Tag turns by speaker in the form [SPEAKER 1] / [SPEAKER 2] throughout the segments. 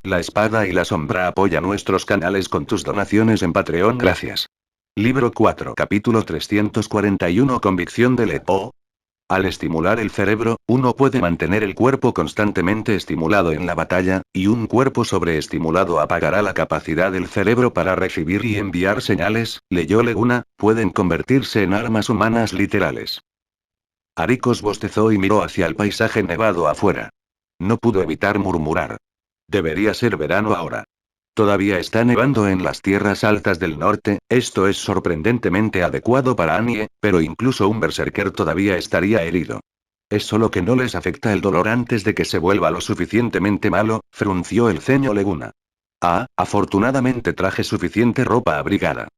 [SPEAKER 1] La Espada y la Sombra apoya nuestros canales con tus donaciones en Patreon. Gracias. Libro 4. Capítulo 341. Convicción de Lepo. Al estimular el cerebro, uno puede mantener el cuerpo constantemente estimulado en la batalla, y un cuerpo sobreestimulado apagará la capacidad del cerebro para recibir y enviar señales, leyó Leguna, pueden convertirse en armas humanas literales. Aricos bostezó y miró hacia el paisaje nevado afuera. No pudo evitar murmurar. Debería ser verano ahora. Todavía está nevando en las tierras altas del norte, esto es sorprendentemente adecuado para Annie, pero incluso un berserker todavía estaría herido. Es solo que no les afecta el dolor antes de que se vuelva lo suficientemente malo, frunció el ceño Leguna. Ah, afortunadamente traje suficiente ropa abrigada.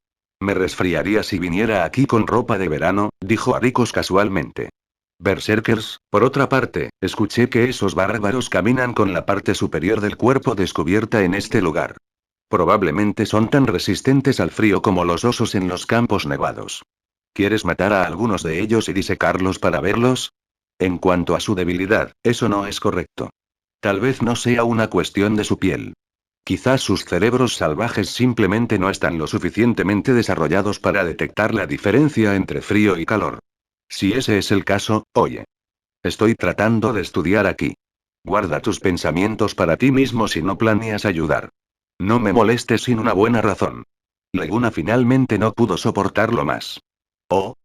[SPEAKER 1] Me resfriaría si viniera aquí con ropa de verano, dijo Aricos casualmente. Berserkers, por otra parte, escuché que esos bárbaros caminan con la parte superior del cuerpo descubierta en este lugar. Probablemente son tan resistentes al frío como los osos en los campos nevados. ¿Quieres matar a algunos de ellos y disecarlos para verlos? En cuanto a su debilidad, eso no es correcto. Tal vez no sea una cuestión de su piel. Quizás sus cerebros salvajes simplemente no están lo suficientemente desarrollados para detectar la diferencia entre frío y calor. Si ese es el caso, oye. Estoy tratando de estudiar aquí. Guarda tus pensamientos para ti mismo si no planeas ayudar. No me molestes sin una buena razón. Leguna finalmente no pudo soportarlo más. ¿Oh?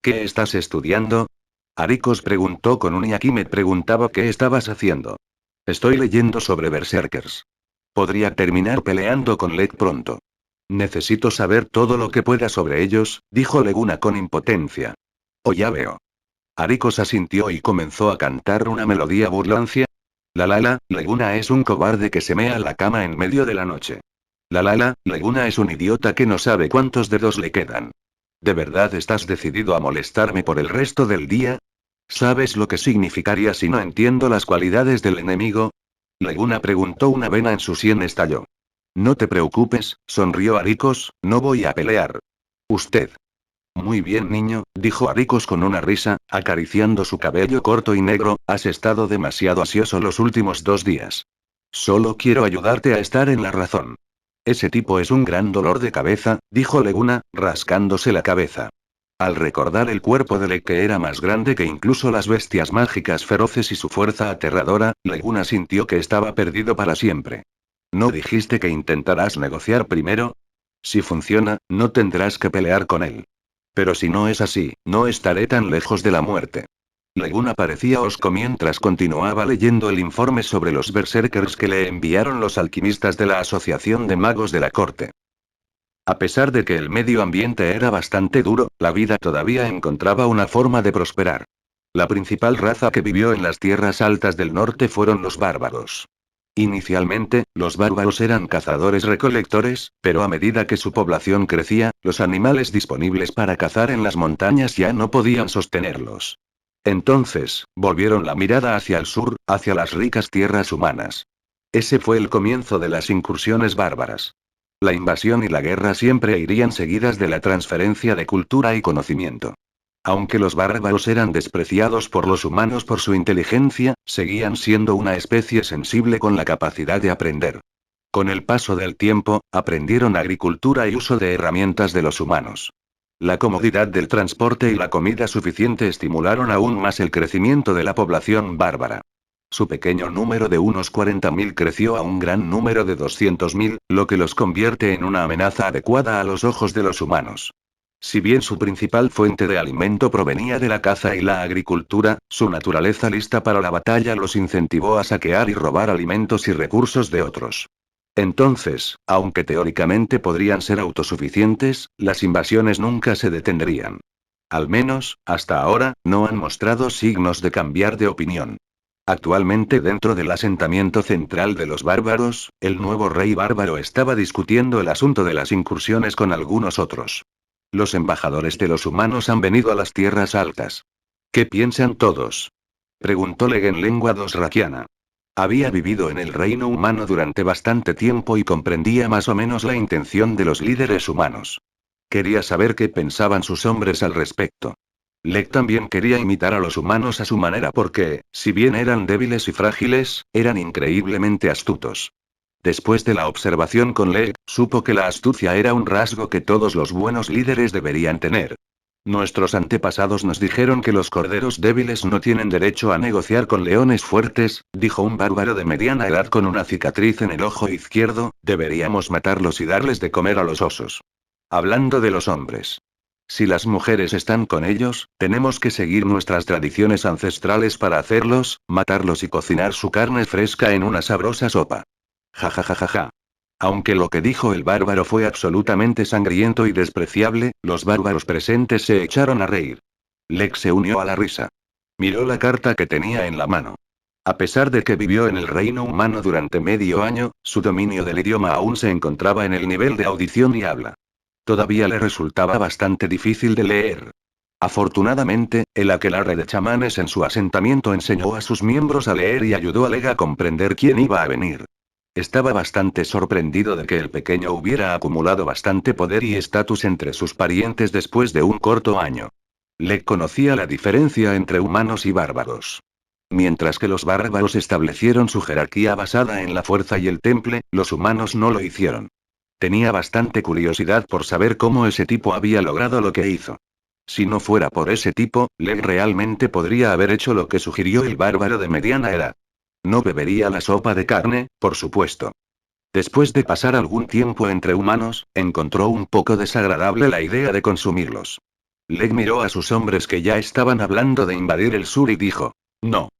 [SPEAKER 1] ¿Qué estás estudiando? Aricos preguntó con un y me preguntaba qué estabas haciendo. Estoy leyendo sobre berserkers. Podría terminar peleando con Lek pronto. Necesito saber todo lo que pueda sobre ellos, dijo Leguna con impotencia. Oh, ya veo. Aricos asintió y comenzó a cantar una melodía burlancia. La, Leguna es un cobarde que se mea la cama en medio de la noche. La, Leguna es un idiota que no sabe cuántos dedos le quedan. ¿De verdad estás decidido a molestarme por el resto del día? ¿Sabes lo que significaría si no entiendo las cualidades del enemigo? Leguna preguntó. Una vena en su sien estalló. No te preocupes, sonrió Aricos, no voy a pelear. Usted. Muy bien, niño, dijo Aricos con una risa, acariciando su cabello corto y negro, has estado demasiado ansioso los últimos 2 días. Solo quiero ayudarte a estar en la razón. Ese tipo es un gran dolor de cabeza, dijo Leguna, rascándose la cabeza. Al recordar el cuerpo de Lek que era más grande que incluso las bestias mágicas feroces y su fuerza aterradora, Leguna sintió que estaba perdido para siempre. ¿No dijiste que intentarás negociar primero? Si funciona, no tendrás que pelear con él. Pero si no es así, no estaré tan lejos de la muerte. Leguna parecía hosco mientras continuaba leyendo el informe sobre los berserkers que le enviaron los alquimistas de la Asociación de Magos de la Corte. A pesar de que el medio ambiente era bastante duro, la vida todavía encontraba una forma de prosperar. La principal raza que vivió en las tierras altas del norte fueron los bárbaros. Inicialmente, los bárbaros eran cazadores-recolectores, pero a medida que su población crecía, los animales disponibles para cazar en las montañas ya no podían sostenerlos. Entonces, volvieron la mirada hacia el sur, hacia las ricas tierras humanas. Ese fue el comienzo de las incursiones bárbaras. La invasión y la guerra siempre irían seguidas de la transferencia de cultura y conocimiento. Aunque los bárbaros eran despreciados por los humanos por su inteligencia, seguían siendo una especie sensible con la capacidad de aprender. Con el paso del tiempo, aprendieron agricultura y uso de herramientas de los humanos. La comodidad del transporte y la comida suficiente estimularon aún más el crecimiento de la población bárbara. Su pequeño número de unos 40.000 creció a un gran número de 200.000, lo que los convierte en una amenaza adecuada a los ojos de los humanos. Si bien su principal fuente de alimento provenía de la caza y la agricultura, su naturaleza lista para la batalla los incentivó a saquear y robar alimentos y recursos de otros. Entonces, aunque teóricamente podrían ser autosuficientes, las invasiones nunca se detendrían. Al menos, hasta ahora, no han mostrado signos de cambiar de opinión. Actualmente dentro del asentamiento central de los bárbaros, el nuevo rey bárbaro estaba discutiendo el asunto de las incursiones con algunos otros. Los embajadores de los humanos han venido a las tierras altas. ¿Qué piensan todos? Preguntó Leg en lengua dosrakiana. Había vivido en el reino humano durante bastante tiempo y comprendía más o menos la intención de los líderes humanos. Quería saber qué pensaban sus hombres al respecto. Leg también quería imitar a los humanos a su manera porque, si bien eran débiles y frágiles, eran increíblemente astutos. Después de la observación con Leg, supo que la astucia era un rasgo que todos los buenos líderes deberían tener. Nuestros antepasados nos dijeron que los corderos débiles no tienen derecho a negociar con leones fuertes, dijo un bárbaro de mediana edad con una cicatriz en el ojo izquierdo, deberíamos matarlos y darles de comer a los osos. Hablando de los hombres. Si las mujeres están con ellos, tenemos que seguir nuestras tradiciones ancestrales para hacerlos, matarlos y cocinar su carne fresca en una sabrosa sopa. Ja ja ja ja ja. Aunque lo que dijo el bárbaro fue absolutamente sangriento y despreciable, los bárbaros presentes se echaron a reír. Lex se unió a la risa. Miró la carta que tenía en la mano. A pesar de que vivió en el reino humano durante medio año, su dominio del idioma aún se encontraba en el nivel de audición y habla. Todavía le resultaba bastante difícil de leer. Afortunadamente, el aquelarre de chamanes en su asentamiento enseñó a sus miembros a leer y ayudó a Leg a comprender quién iba a venir. Estaba bastante sorprendido de que el pequeño hubiera acumulado bastante poder y estatus entre sus parientes después de un corto año. Leg conocía la diferencia entre humanos y bárbaros. Mientras que los bárbaros establecieron su jerarquía basada en la fuerza y el temple, los humanos no lo hicieron. Tenía bastante curiosidad por saber cómo ese tipo había logrado lo que hizo. Si no fuera por ese tipo, Leg realmente podría haber hecho lo que sugirió el bárbaro de mediana edad. No bebería la sopa de carne, por supuesto. Después de pasar algún tiempo entre humanos, encontró un poco desagradable la idea de consumirlos. Leg miró a sus hombres que ya estaban hablando de invadir el sur y dijo: no.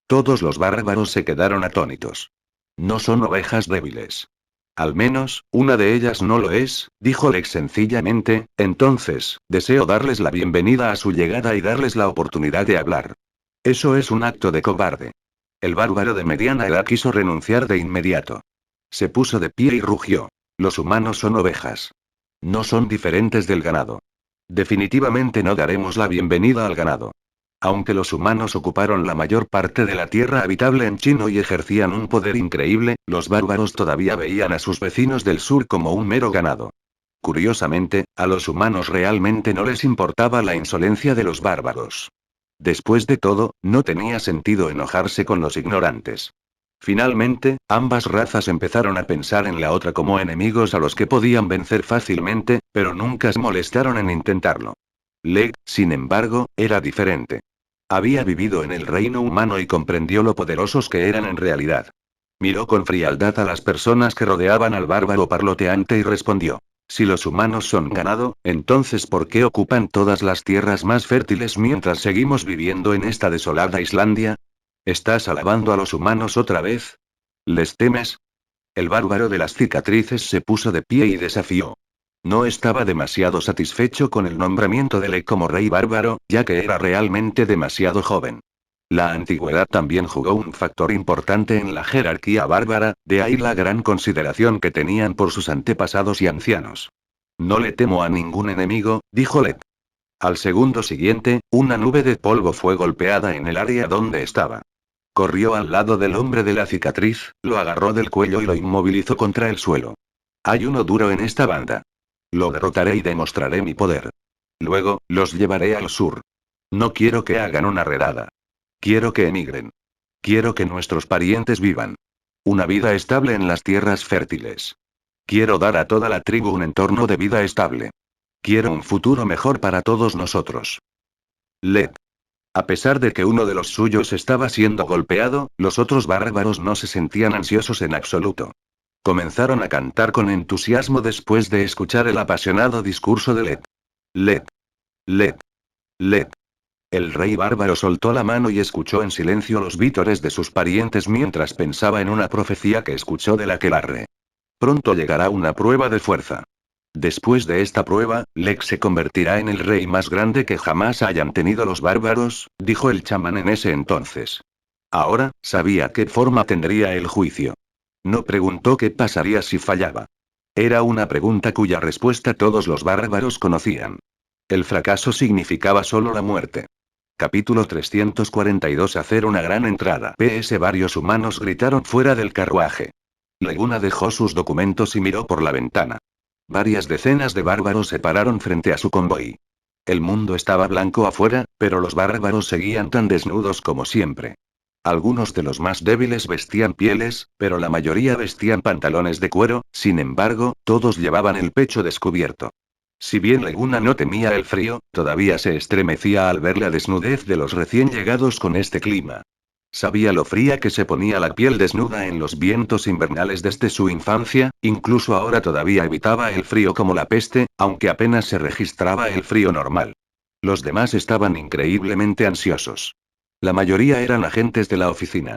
[SPEAKER 1] Todos los bárbaros se quedaron atónitos. No son ovejas débiles. Al menos, una de ellas no lo es, dijo Leg sencillamente, entonces, deseo darles la bienvenida a su llegada y darles la oportunidad de hablar. Eso es un acto de cobarde. El bárbaro de mediana edad quiso renunciar de inmediato. Se puso de pie y rugió. Los humanos son ovejas. No son diferentes del ganado. Definitivamente no daremos la bienvenida al ganado. Aunque los humanos ocuparon la mayor parte de la tierra habitable en Chino y ejercían un poder increíble, los bárbaros todavía veían a sus vecinos del sur como un mero ganado. Curiosamente, a los humanos realmente no les importaba la insolencia de los bárbaros. Después de todo, no tenía sentido enojarse con los ignorantes. Finalmente, ambas razas empezaron a pensar en la otra como enemigos a los que podían vencer fácilmente, pero nunca se molestaron en intentarlo. Leg, sin embargo, era diferente. Había vivido en el reino humano y comprendió lo poderosos que eran en realidad. Miró con frialdad a las personas que rodeaban al bárbaro parloteante y respondió: si los humanos son ganado, entonces ¿por qué ocupan todas las tierras más fértiles mientras seguimos viviendo en esta desolada Islandia? ¿Estás alabando a los humanos otra vez? ¿Les temes? El bárbaro de las cicatrices se puso de pie y desafió. No estaba demasiado satisfecho con el nombramiento de Leg como rey bárbaro, ya que era realmente demasiado joven. La antigüedad también jugó un factor importante en la jerarquía bárbara, de ahí la gran consideración que tenían por sus antepasados y ancianos. No le temo a ningún enemigo, dijo Leg. Al segundo siguiente, una nube de polvo fue golpeada en el área donde estaba. Corrió al lado del hombre de la cicatriz, lo agarró del cuello y lo inmovilizó contra el suelo. Hay uno duro en esta banda. Lo derrotaré y demostraré mi poder. Luego, los llevaré al sur. No quiero que hagan una redada. Quiero que emigren. Quiero que nuestros parientes vivan una vida estable en las tierras fértiles. Quiero dar a toda la tribu un entorno de vida estable. Quiero un futuro mejor para todos nosotros. Led. A pesar de que uno de los suyos estaba siendo golpeado, los otros bárbaros no se sentían ansiosos en absoluto. Comenzaron a cantar con entusiasmo después de escuchar el apasionado discurso de Led. Led. Led. Led. El rey bárbaro soltó la mano y escuchó en silencio los vítores de sus parientes mientras pensaba en una profecía que escuchó del aquelarre. Pronto llegará una prueba de fuerza. Después de esta prueba, Lex se convertirá en el rey más grande que jamás hayan tenido los bárbaros, dijo el chamán en ese entonces. Ahora, sabía qué forma tendría el juicio. No preguntó qué pasaría si fallaba. Era una pregunta cuya respuesta todos los bárbaros conocían. El fracaso significaba solo la muerte. Capítulo 342. Hacer una gran entrada. PS. Varios humanos gritaron fuera del carruaje. Leguna dejó sus documentos y miró por la ventana. Varias decenas de bárbaros se pararon frente a su convoy. El mundo estaba blanco afuera, pero los bárbaros seguían tan desnudos como siempre. Algunos de los más débiles vestían pieles, pero la mayoría vestían pantalones de cuero, sin embargo, todos llevaban el pecho descubierto. Si bien Leguna no temía el frío, todavía se estremecía al ver la desnudez de los recién llegados con este clima. Sabía lo fría que se ponía la piel desnuda en los vientos invernales desde su infancia, incluso ahora todavía evitaba el frío como la peste, aunque apenas se registraba el frío normal. Los demás estaban increíblemente ansiosos. La mayoría eran agentes de la oficina.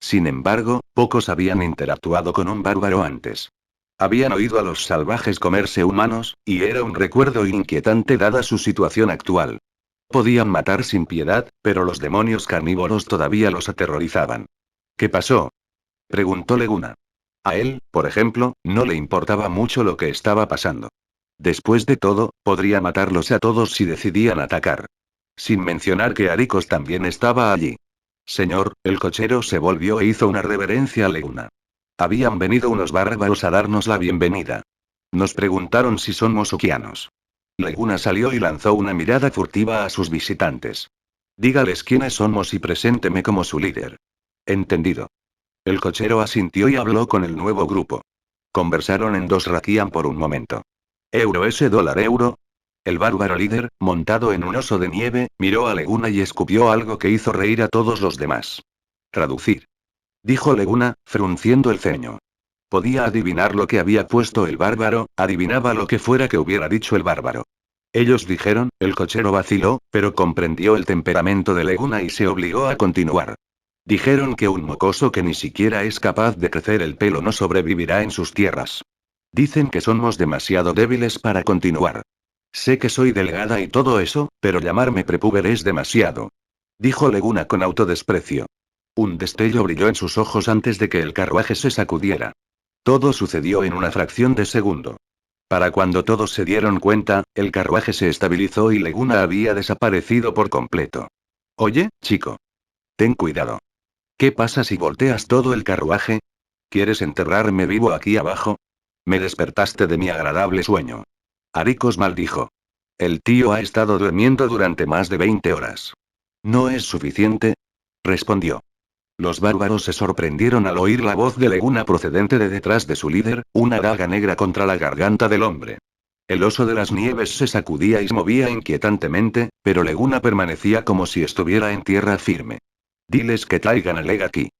[SPEAKER 1] Sin embargo, pocos habían interactuado con un bárbaro antes. Habían oído a los salvajes comerse humanos, y era un recuerdo inquietante dada su situación actual. Podían matar sin piedad, pero los demonios carnívoros todavía los aterrorizaban. ¿Qué pasó? Preguntó Leguna. A él, por ejemplo, no le importaba mucho lo que estaba pasando. Después de todo, podría matarlos a todos si decidían atacar. Sin mencionar que Aricos también estaba allí. Señor, el cochero se volvió e hizo una reverencia a Leguna. Habían venido unos bárbaros a darnos la bienvenida. Nos preguntaron si somos ukianos. Leguna salió y lanzó una mirada furtiva a sus visitantes. Dígales quiénes somos y presénteme como su líder. Entendido. El cochero asintió y habló con el nuevo grupo. Conversaron en dos rakian por un momento. Euro ese dólar euro. El bárbaro líder, montado en un oso de nieve, miró a Leguna y escupió algo que hizo reír a todos los demás. Traducir. Dijo Leguna, frunciendo el ceño. Podía adivinar lo que había puesto el bárbaro, adivinaba lo que fuera que hubiera dicho el bárbaro. Ellos dijeron, el cochero vaciló, pero comprendió el temperamento de Leguna y se obligó a continuar. Dijeron que un mocoso que ni siquiera es capaz de crecer el pelo no sobrevivirá en sus tierras. Dicen que somos demasiado débiles para continuar. Sé que soy delgada y todo eso, pero llamarme prepúber es demasiado. Dijo Leguna con autodesprecio. Un destello brilló en sus ojos antes de que el carruaje se sacudiera. Todo sucedió en una fracción de segundo. Para cuando todos se dieron cuenta, el carruaje se estabilizó y Leguna había desaparecido por completo. Oye, chico. Ten cuidado. ¿Qué pasa si volteas todo el carruaje? ¿Quieres enterrarme vivo aquí abajo? Me despertaste de mi agradable sueño. Aricos maldijo. El tío ha estado durmiendo durante más de 20 horas. ¿No es suficiente? Respondió. Los bárbaros se sorprendieron al oír la voz de Leguna procedente de detrás de su líder, una daga negra contra la garganta del hombre. El oso de las nieves se sacudía y se movía inquietantemente, pero Leguna permanecía como si estuviera en tierra firme. Diles que traigan a Leg aquí.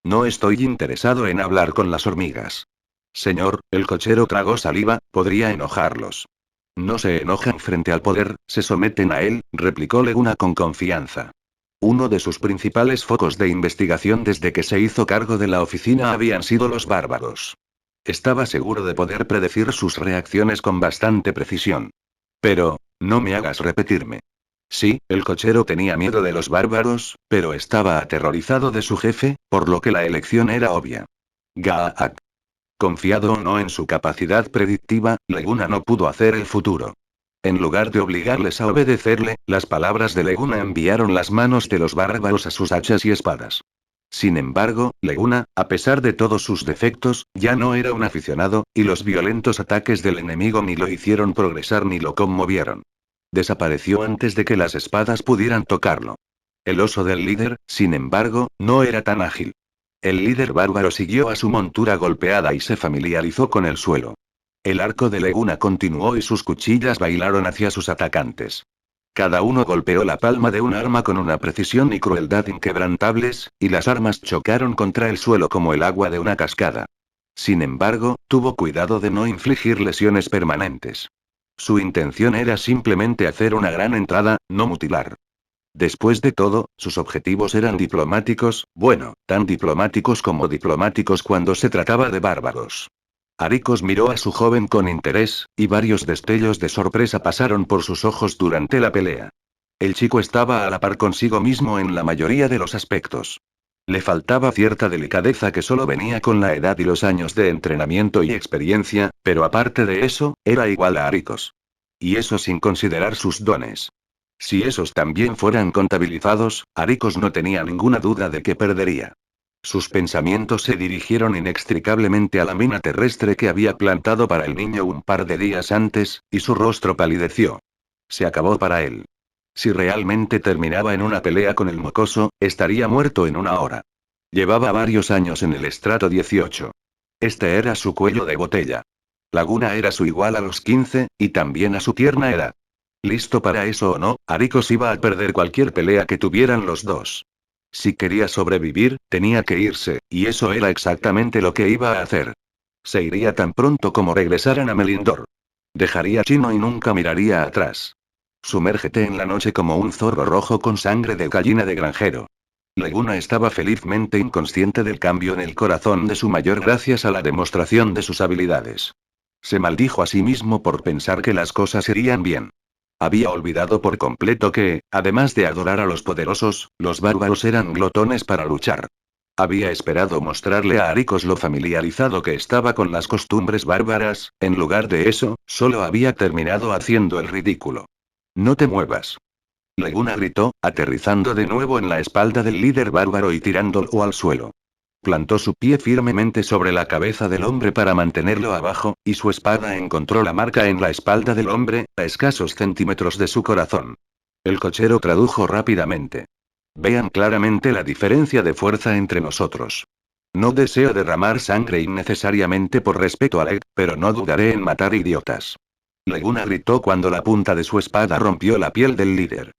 [SPEAKER 1] No estoy interesado en hablar con las hormigas. Señor, el cochero tragó saliva, podría enojarlos. No se enojan frente al poder, se someten a él, replicó Leguna con confianza. Uno de sus principales focos de investigación desde que se hizo cargo de la oficina habían sido los bárbaros. Estaba seguro de poder predecir sus reacciones con bastante precisión. Pero, no me hagas repetirme. Sí, el cochero tenía miedo de los bárbaros, pero estaba aterrorizado de su jefe, por lo que la elección era obvia. Gaak. Confiado o no en su capacidad predictiva, Leguna no pudo hacer el futuro. En lugar de obligarles a obedecerle, las palabras de Leguna enviaron las manos de los bárbaros a sus hachas y espadas. Sin embargo, Leguna, a pesar de todos sus defectos, ya no era un aficionado, y los violentos ataques del enemigo ni lo hicieron progresar ni lo conmovieron. Desapareció antes de que las espadas pudieran tocarlo. El oso del líder, sin embargo, no era tan ágil. El líder bárbaro siguió a su montura golpeada y se familiarizó con el suelo. El arco de Leguna continuó y sus cuchillas bailaron hacia sus atacantes. Cada uno golpeó la palma de un arma con una precisión y crueldad inquebrantables, y las armas chocaron contra el suelo como el agua de una cascada. Sin embargo, tuvo cuidado de no infligir lesiones permanentes. Su intención era simplemente hacer una gran entrada, no mutilar. Después de todo, sus objetivos eran diplomáticos, bueno, tan diplomáticos como diplomáticos cuando se trataba de bárbaros. Aricos miró a su joven con interés, y varios destellos de sorpresa pasaron por sus ojos durante la pelea. El chico estaba a la par consigo mismo en la mayoría de los aspectos. Le faltaba cierta delicadeza que solo venía con la edad y los años de entrenamiento y experiencia, pero aparte de eso, era igual a Aricos. Y eso sin considerar sus dones. Si esos también fueran contabilizados, Aricos no tenía ninguna duda de que perdería. Sus pensamientos se dirigieron inextricablemente a la mina terrestre que había plantado para el niño un par de días antes, y su rostro palideció. Se acabó para él. Si realmente terminaba en una pelea con el mocoso, estaría muerto en una hora. Llevaba varios años en el estrato 18. Este era su cuello de botella. Laguna era su igual a los 15, y también a su tierna edad. Listo para eso o no, Aricos iba a perder cualquier pelea que tuvieran los dos. Si quería sobrevivir, tenía que irse, y eso era exactamente lo que iba a hacer. Se iría tan pronto como regresaran a Melindor. Dejaría Chino y nunca miraría atrás. Sumérgete en la noche como un zorro rojo con sangre de gallina de granjero. Laguna estaba felizmente inconsciente del cambio en el corazón de su mayor gracias a la demostración de sus habilidades. Se maldijo a sí mismo por pensar que las cosas irían bien. Había olvidado por completo que, además de adorar a los poderosos, los bárbaros eran glotones para luchar. Había esperado mostrarle a Aricos lo familiarizado que estaba con las costumbres bárbaras, en lugar de eso, solo había terminado haciendo el ridículo. No te muevas. Laguna gritó, aterrizando de nuevo en la espalda del líder bárbaro y tirándolo al suelo. Plantó su pie firmemente sobre la cabeza del hombre para mantenerlo abajo, y su espada encontró la marca en la espalda del hombre, a escasos centímetros de su corazón. El cochero tradujo rápidamente. Vean claramente la diferencia de fuerza entre nosotros. No deseo derramar sangre innecesariamente por respeto a Leg, pero no dudaré en matar idiotas. Laguna gritó cuando la punta de su espada rompió la piel del líder.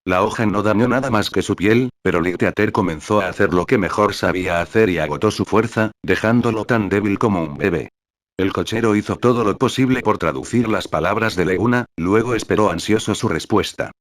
[SPEAKER 1] La hoja no dañó nada más que su piel, pero Ligteater comenzó a hacer lo que mejor sabía hacer y agotó su fuerza, dejándolo tan débil como un bebé. El cochero hizo todo lo posible por traducir las palabras de Laguna, luego esperó ansioso su respuesta.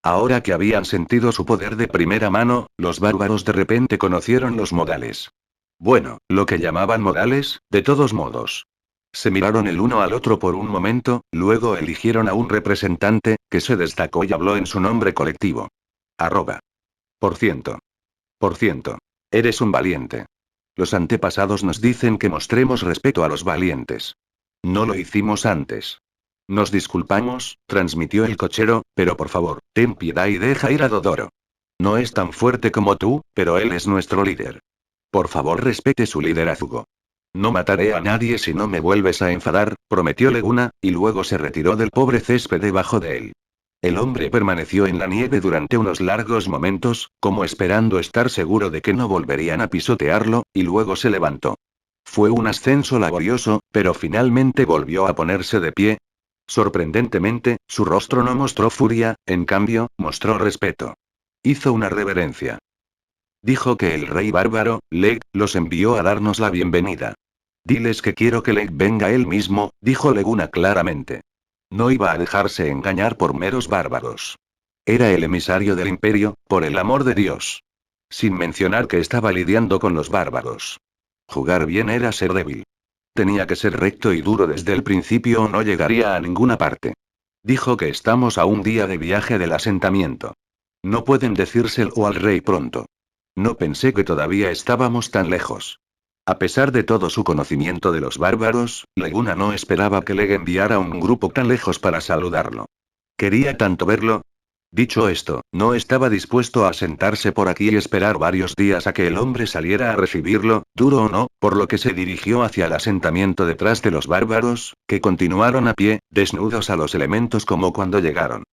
[SPEAKER 1] Ahora que habían sentido su poder de primera mano, los bárbaros de repente conocieron los modales. Bueno, lo que llamaban modales, de todos modos. Se miraron el uno al otro por un momento, luego eligieron a un representante, que se destacó y habló en su nombre colectivo. Arroba. Por ciento. Por ciento. Eres un valiente. Los antepasados nos dicen que mostremos respeto a los valientes. No lo hicimos antes. Nos disculpamos, transmitió el cochero, pero por favor, ten piedad y deja ir a Dodoro. No es tan fuerte como tú, pero él es nuestro líder. Por favor, respete su liderazgo. No mataré a nadie si no me vuelves a enfadar, prometió Laguna, y luego se retiró del pobre césped debajo de él. El hombre permaneció en la nieve durante unos largos momentos, como esperando estar seguro de que no volverían a pisotearlo, y luego se levantó. Fue un ascenso laborioso, pero finalmente volvió a ponerse de pie. Sorprendentemente, su rostro no mostró furia, en cambio, mostró respeto. Hizo una reverencia. Dijo que el rey bárbaro, Leg, los envió a darnos la bienvenida. Diles que quiero que Leg venga él mismo, dijo Laguna claramente. No iba a dejarse engañar por meros bárbaros. Era el emisario del imperio, por el amor de Dios. Sin mencionar que estaba lidiando con los bárbaros. Jugar bien era ser débil. Tenía que ser recto y duro desde el principio o no llegaría a ninguna parte. Dijo que estamos a un día de viaje del asentamiento. No pueden decírselo al rey pronto. No pensé que todavía estábamos tan lejos. A pesar de todo su conocimiento de los bárbaros, Laguna no esperaba que Leg enviara un grupo tan lejos para saludarlo. Quería tanto verlo. Dicho esto, no estaba dispuesto a sentarse por aquí y esperar varios días a que el hombre saliera a recibirlo, duro o no, por lo que se dirigió hacia el asentamiento detrás de los bárbaros, que continuaron a pie, desnudos a los elementos como cuando llegaron.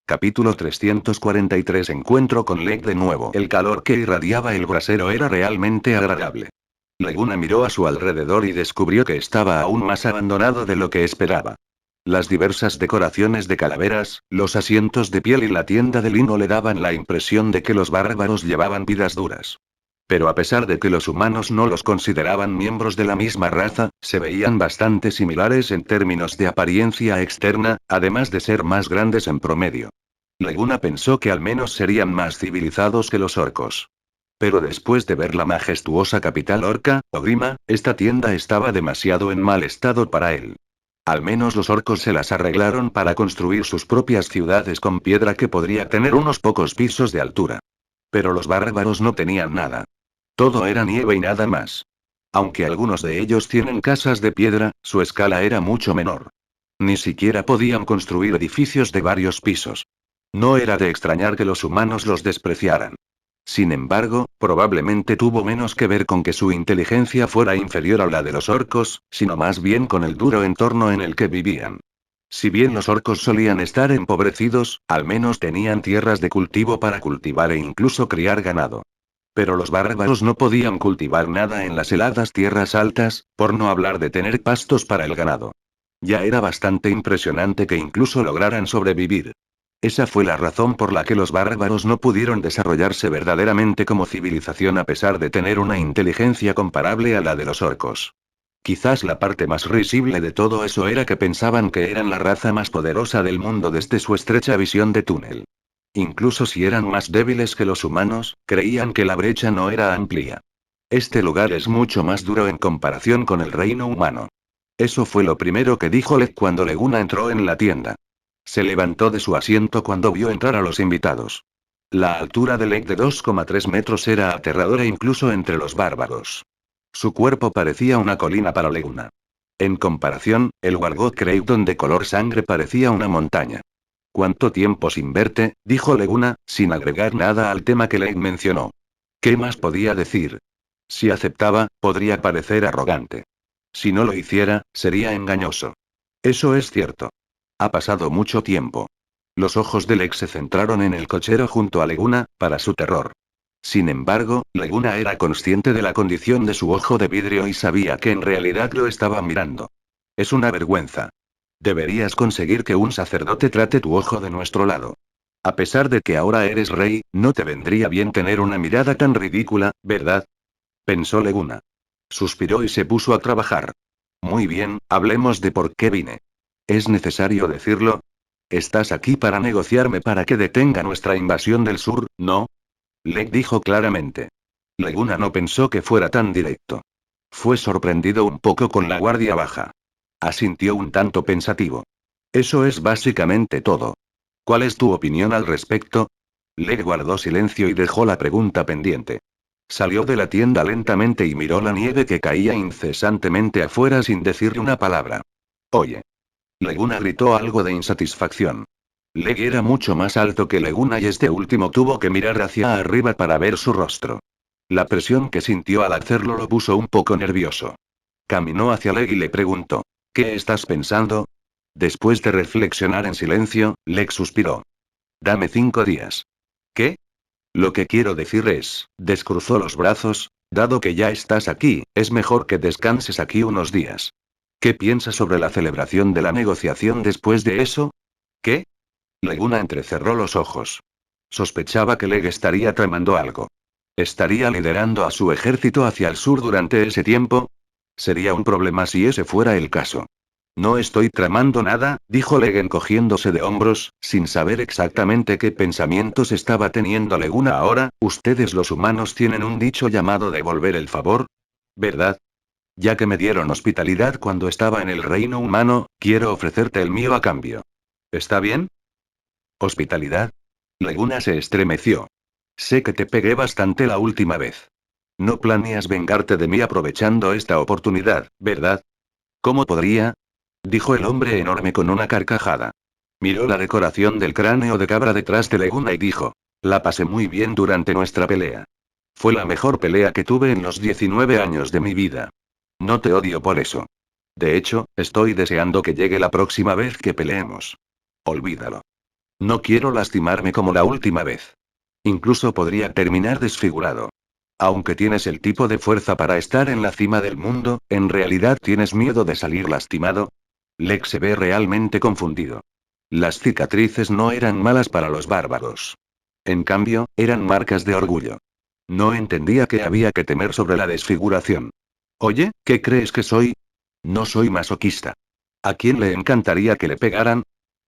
[SPEAKER 1] Capítulo 343 Encuentro con Leg de nuevo. El calor que irradiaba el brasero era realmente agradable. Laguna miró a su alrededor y descubrió que estaba aún más abandonado de lo que esperaba. Las diversas decoraciones de calaveras, los asientos de piel y la tienda de lino le daban la impresión de que los bárbaros llevaban vidas duras. Pero a pesar de que los humanos no los consideraban miembros de la misma raza, se veían bastante similares en términos de apariencia externa, además de ser más grandes en promedio. Laguna pensó que al menos serían más civilizados que los orcos. Pero después de ver la majestuosa capital orca, Ogrima, esta tienda estaba demasiado en mal estado para él. Al menos los orcos se las arreglaron para construir sus propias ciudades con piedra que podría tener unos pocos pisos de altura. Pero los bárbaros no tenían nada. Todo era nieve y nada más. Aunque algunos de ellos tienen casas de piedra, su escala era mucho menor. Ni siquiera podían construir edificios de varios pisos. No era de extrañar que los humanos los despreciaran. Sin embargo, probablemente tuvo menos que ver con que su inteligencia fuera inferior a la de los orcos, sino más bien con el duro entorno en el que vivían. Si bien los orcos solían estar empobrecidos, al menos tenían tierras de cultivo para cultivar e incluso criar ganado. Pero los bárbaros no podían cultivar nada en las heladas tierras altas, por no hablar de tener pastos para el ganado. Ya era bastante impresionante que incluso lograran sobrevivir. Esa fue la razón por la que los bárbaros no pudieron desarrollarse verdaderamente como civilización a pesar de tener una inteligencia comparable a la de los orcos. Quizás la parte más risible de todo eso era que pensaban que eran la raza más poderosa del mundo desde su estrecha visión de túnel. Incluso si eran más débiles que los humanos, creían que la brecha no era amplia. Este lugar es mucho más duro en comparación con el reino humano. Eso fue lo primero que dijo Lek cuando Leguna entró en la tienda. Se levantó de su asiento cuando vio entrar a los invitados. La altura de Lek de 2,3 metros era aterradora incluso entre los bárbaros. Su cuerpo parecía una colina para Leguna. En comparación, el Wargod Creighton de color sangre parecía una montaña. ¿Cuánto tiempo sin verte?, dijo Leguna, sin agregar nada al tema que Lek mencionó. ¿Qué más podía decir? Si aceptaba, podría parecer arrogante. Si no lo hiciera, sería engañoso. Eso es cierto. Ha pasado mucho tiempo. Los ojos de Lek se centraron en el cochero junto a Leguna, para su terror. Sin embargo, Leguna era consciente de la condición de su ojo de vidrio y sabía que en realidad lo estaba mirando. Es una vergüenza. Deberías conseguir que un sacerdote trate tu ojo de nuestro lado. A pesar de que ahora eres rey, no te vendría bien tener una mirada tan ridícula, ¿verdad? Pensó Leguna. Suspiró y se puso a trabajar. Muy bien, hablemos de por qué vine. ¿Es necesario decirlo? Estás aquí para negociarme para que detenga nuestra invasión del sur, ¿no? Lek dijo claramente. Leguna no pensó que fuera tan directo. Fue sorprendido un poco con la guardia baja. Asintió un tanto pensativo. Eso es básicamente todo. ¿Cuál es tu opinión al respecto? Lek guardó silencio y dejó la pregunta pendiente. Salió de la tienda lentamente y miró la nieve que caía incesantemente afuera sin decirle una palabra. Oye. Leguna gritó algo de insatisfacción. Leg era mucho más alto que Leguna y este último tuvo que mirar hacia arriba para ver su rostro. La presión que sintió al hacerlo lo puso un poco nervioso. Caminó hacia Leg y le preguntó. ¿Qué estás pensando? Después de reflexionar en silencio, Leg suspiró. Dame 5 días. ¿Qué? Lo que quiero decir es, descruzó los brazos, dado que ya estás aquí, es mejor que descanses aquí unos días. ¿Qué piensas sobre la celebración de la negociación después de eso? ¿Qué? Leguna entrecerró los ojos. Sospechaba que Leg estaría tramando algo. ¿Estaría liderando a su ejército hacia el sur durante ese tiempo? Sería un problema si ese fuera el caso. No estoy tramando nada, dijo Leg encogiéndose de hombros, sin saber exactamente qué pensamientos estaba teniendo Leguna ahora. Ustedes los humanos tienen un dicho llamado devolver el favor, ¿verdad? Ya que me dieron hospitalidad cuando estaba en el reino humano, quiero ofrecerte el mío a cambio. ¿Está bien? ¿Hospitalidad? Leguna se estremeció. Sé que te pegué bastante la última vez. No planeas vengarte de mí aprovechando esta oportunidad, ¿verdad? ¿Cómo podría? Dijo el hombre enorme con una carcajada. Miró la decoración del cráneo de cabra detrás de Leguna y dijo. La pasé muy bien durante nuestra pelea. Fue la mejor pelea que tuve en los 19 años de mi vida. No te odio por eso. De hecho, estoy deseando que llegue la próxima vez que peleemos. Olvídalo. No quiero lastimarme como la última vez. Incluso podría terminar desfigurado. Aunque tienes el tipo de fuerza para estar en la cima del mundo, ¿en realidad tienes miedo de salir lastimado? Lex se ve realmente confundido. Las cicatrices no eran malas para los bárbaros. En cambio, eran marcas de orgullo. No entendía que había que temer sobre la desfiguración. Oye, ¿qué crees que soy? No soy masoquista. ¿A quién le encantaría que le pegaran?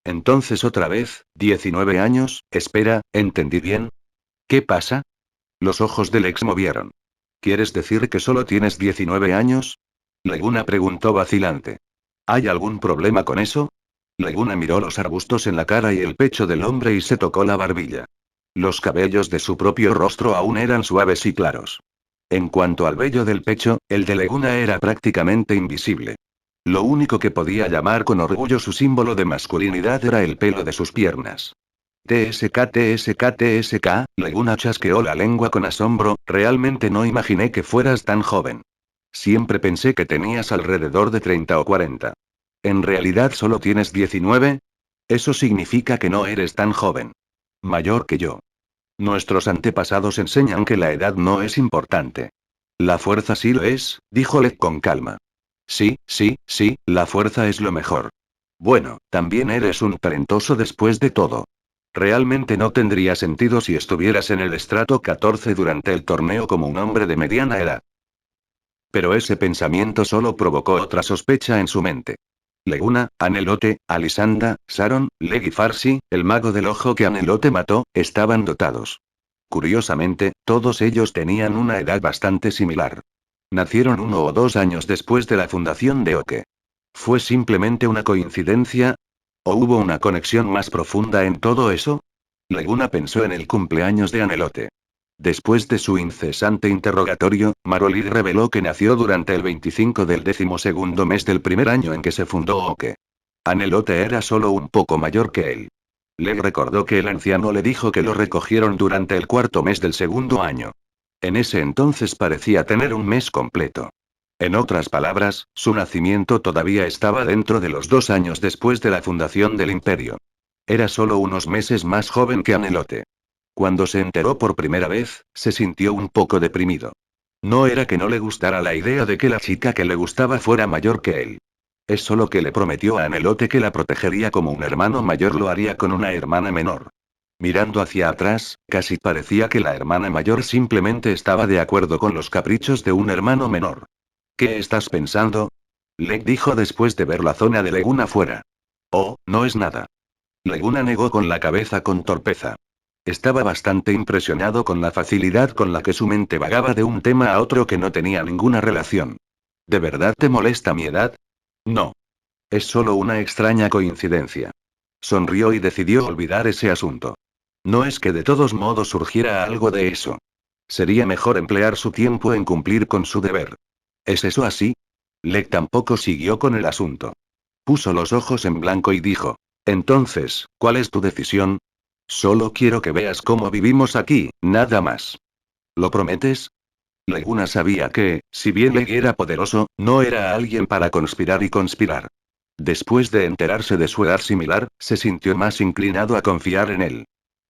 [SPEAKER 1] Entonces otra vez, 19 años, espera, ¿entendí bien? ¿Qué pasa? Los ojos del ex movieron. ¿Quieres decir que solo tienes 19 años? Leguna preguntó vacilante. ¿Hay algún problema con eso? Leguna miró los arbustos en la cara y el pecho del hombre y se tocó la barbilla. Los cabellos de su propio rostro aún eran suaves y claros. En cuanto al vello del pecho, el de Leguna era prácticamente invisible. Lo único que podía llamar con orgullo su símbolo de masculinidad era el pelo de sus piernas. TSK, Leguna chasqueó la lengua con asombro, realmente no imaginé que fueras tan joven. Siempre pensé que tenías alrededor de 30 o 40. ¿En realidad solo tienes 19? Eso significa que no eres tan joven. Mayor que yo. Nuestros antepasados enseñan que la edad no es importante. La fuerza sí lo es, dijo Lek con calma. Sí, sí, sí, la fuerza es lo mejor. Bueno, también eres un talentoso después de todo. Realmente no tendría sentido si estuvieras en el estrato 14 durante el torneo como un hombre de mediana edad. Pero ese pensamiento solo provocó otra sospecha en su mente. Leguna, Anelote, Alisanda, Saron, Leg y Farsi, el mago del ojo que Anelote mató, estaban dotados. Curiosamente, todos ellos tenían una edad bastante similar. Nacieron 1 o 2 años después de la fundación de Oke. ¿Fue simplemente una coincidencia? ¿O hubo una conexión más profunda en todo eso? Leguna pensó en el cumpleaños de Anelote. Después de su incesante interrogatorio, Marolid reveló que nació durante el 25 del 12º mes del primer año en que se fundó Oke. Anelote era solo un poco mayor que él. Le recordó que el anciano le dijo que lo recogieron durante el cuarto mes del segundo año. En ese entonces parecía tener un mes completo. En otras palabras, su nacimiento todavía estaba dentro de los 2 años después de la fundación del imperio. Era solo unos meses más joven que Anelote. Cuando se enteró por primera vez, se sintió un poco deprimido. No era que no le gustara la idea de que la chica que le gustaba fuera mayor que él. Es solo que le prometió a Anelote que la protegería como un hermano mayor lo haría con una hermana menor. Mirando hacia atrás, casi parecía que la hermana mayor simplemente estaba de acuerdo con los caprichos de un hermano menor. ¿Qué estás pensando? Lek dijo después de ver la zona de Leguna fuera. Oh, no es nada. Leguna negó con la cabeza con torpeza. Estaba bastante impresionado con la facilidad con la que su mente vagaba de un tema a otro que no tenía ninguna relación. ¿De verdad te molesta mi edad? No. Es solo una extraña coincidencia. Sonrió y decidió olvidar ese asunto. No es que de todos modos surgiera algo de eso. Sería mejor emplear su tiempo en cumplir con su deber. ¿Es eso así? Lek tampoco siguió con el asunto. Puso los ojos en blanco y dijo. Entonces, ¿cuál es tu decisión? Solo quiero que veas cómo vivimos aquí, nada más. ¿Lo prometes? Leguna sabía que, si bien Leg era poderoso, no era alguien para conspirar y conspirar. Después de enterarse de su edad similar, se sintió más inclinado a confiar en él.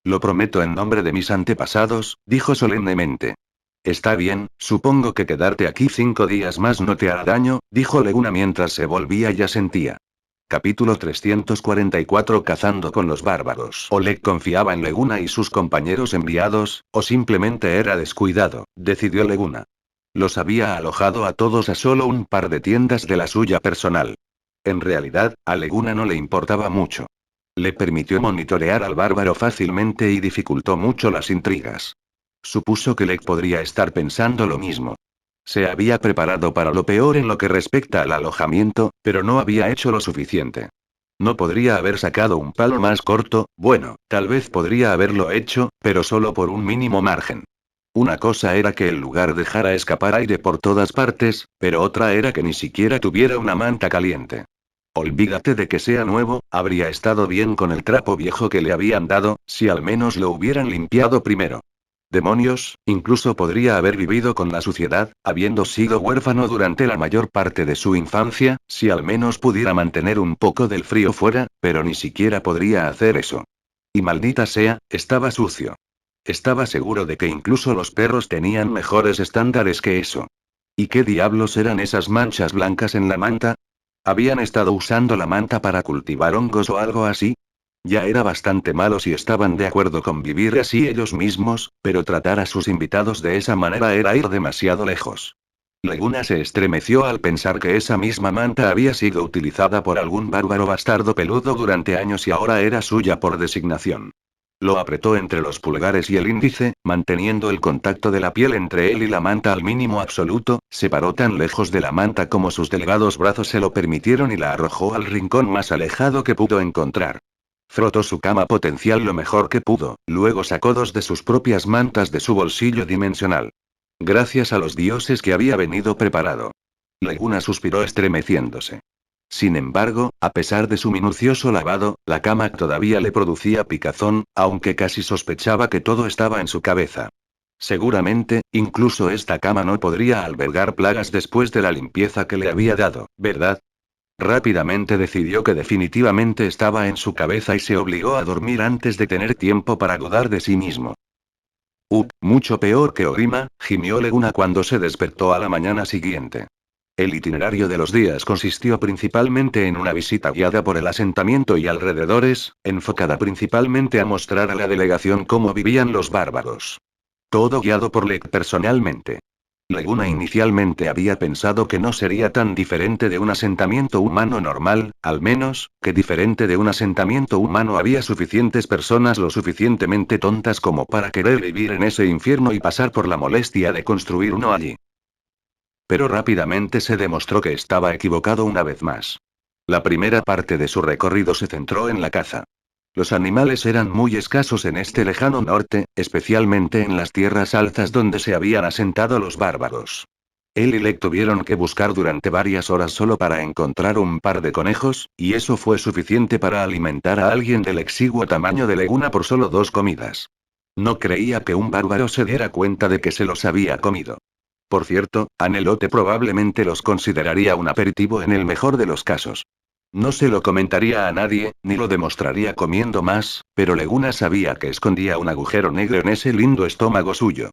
[SPEAKER 1] Lo prometo en nombre de mis antepasados, dijo solemnemente. Está bien, supongo que quedarte aquí 5 días más no te hará daño, dijo Leguna mientras se volvía y asentía. Capítulo 344 Cazando con los bárbaros. Oleg confiaba en Leguna y sus compañeros enviados, o simplemente era descuidado, decidió Leguna. Los había alojado a todos a solo un par de tiendas de la suya personal. En realidad, a Leguna no le importaba mucho. Le permitió monitorear al bárbaro fácilmente y dificultó mucho las intrigas. Supuso que Leg podría estar pensando lo mismo. Se había preparado para lo peor en lo que respecta al alojamiento, pero no había hecho lo suficiente. No podría haber sacado un palo más corto, bueno, tal vez podría haberlo hecho, pero solo por un mínimo margen. Una cosa era que el lugar dejara escapar aire por todas partes, pero otra era que ni siquiera tuviera una manta caliente. Olvídate de que sea nuevo, habría estado bien con el trapo viejo que le habían dado, si al menos lo hubieran limpiado primero. Demonios, incluso podría haber vivido con la suciedad, habiendo sido huérfano durante la mayor parte de su infancia, si al menos pudiera mantener un poco del frío fuera, pero ni siquiera podría hacer eso. Y maldita sea, estaba sucio. Estaba seguro de que incluso los perros tenían mejores estándares que eso. ¿Y qué diablos eran esas manchas blancas en la manta? ¿Habían estado usando la manta para cultivar hongos o algo así? Ya era bastante malo si estaban de acuerdo con vivir así ellos mismos, pero tratar a sus invitados de esa manera era ir demasiado lejos. Leguna se estremeció al pensar que esa misma manta había sido utilizada por algún bárbaro bastardo peludo durante años y ahora era suya por designación. Lo apretó entre los pulgares y el índice, manteniendo el contacto de la piel entre él y la manta al mínimo absoluto, se paró tan lejos de la manta como sus delgados brazos se lo permitieron y la arrojó al rincón más alejado que pudo encontrar. Frotó su cama potencial lo mejor que pudo, luego sacó 2 de sus propias mantas de su bolsillo dimensional. Gracias a los dioses que había venido preparado. Leguna suspiró estremeciéndose. Sin embargo, a pesar de su minucioso lavado, la cama todavía le producía picazón, aunque casi sospechaba que todo estaba en su cabeza. Seguramente, incluso esta cama no podría albergar plagas después de la limpieza que le había dado, ¿verdad? Rápidamente decidió que definitivamente estaba en su cabeza y se obligó a dormir antes de tener tiempo para dudar de sí mismo. Mucho peor que Orima, gimió Leguna cuando se despertó a la mañana siguiente. El itinerario de los días consistió principalmente en una visita guiada por el asentamiento y alrededores, enfocada principalmente a mostrar a la delegación cómo vivían los bárbaros. Todo guiado por Leg personalmente. Leguna inicialmente había pensado que no sería tan diferente de un asentamiento humano normal, al menos, que diferente de un asentamiento humano había suficientes personas lo suficientemente tontas como para querer vivir en ese infierno y pasar por la molestia de construir uno allí. Pero rápidamente se demostró que estaba equivocado una vez más. La primera parte de su recorrido se centró en la caza. Los animales eran muy escasos en este lejano norte, especialmente en las tierras altas donde se habían asentado los bárbaros. Él y Lek tuvieron que buscar durante varias horas solo para encontrar un par de conejos, y eso fue suficiente para alimentar a alguien del exiguo tamaño de Leguna por solo 2 comidas. No creía que un bárbaro se diera cuenta de que se los había comido. Por cierto, Anelote probablemente los consideraría un aperitivo en el mejor de los casos. No se lo comentaría a nadie, ni lo demostraría comiendo más, pero Leguna sabía que escondía un agujero negro en ese lindo estómago suyo.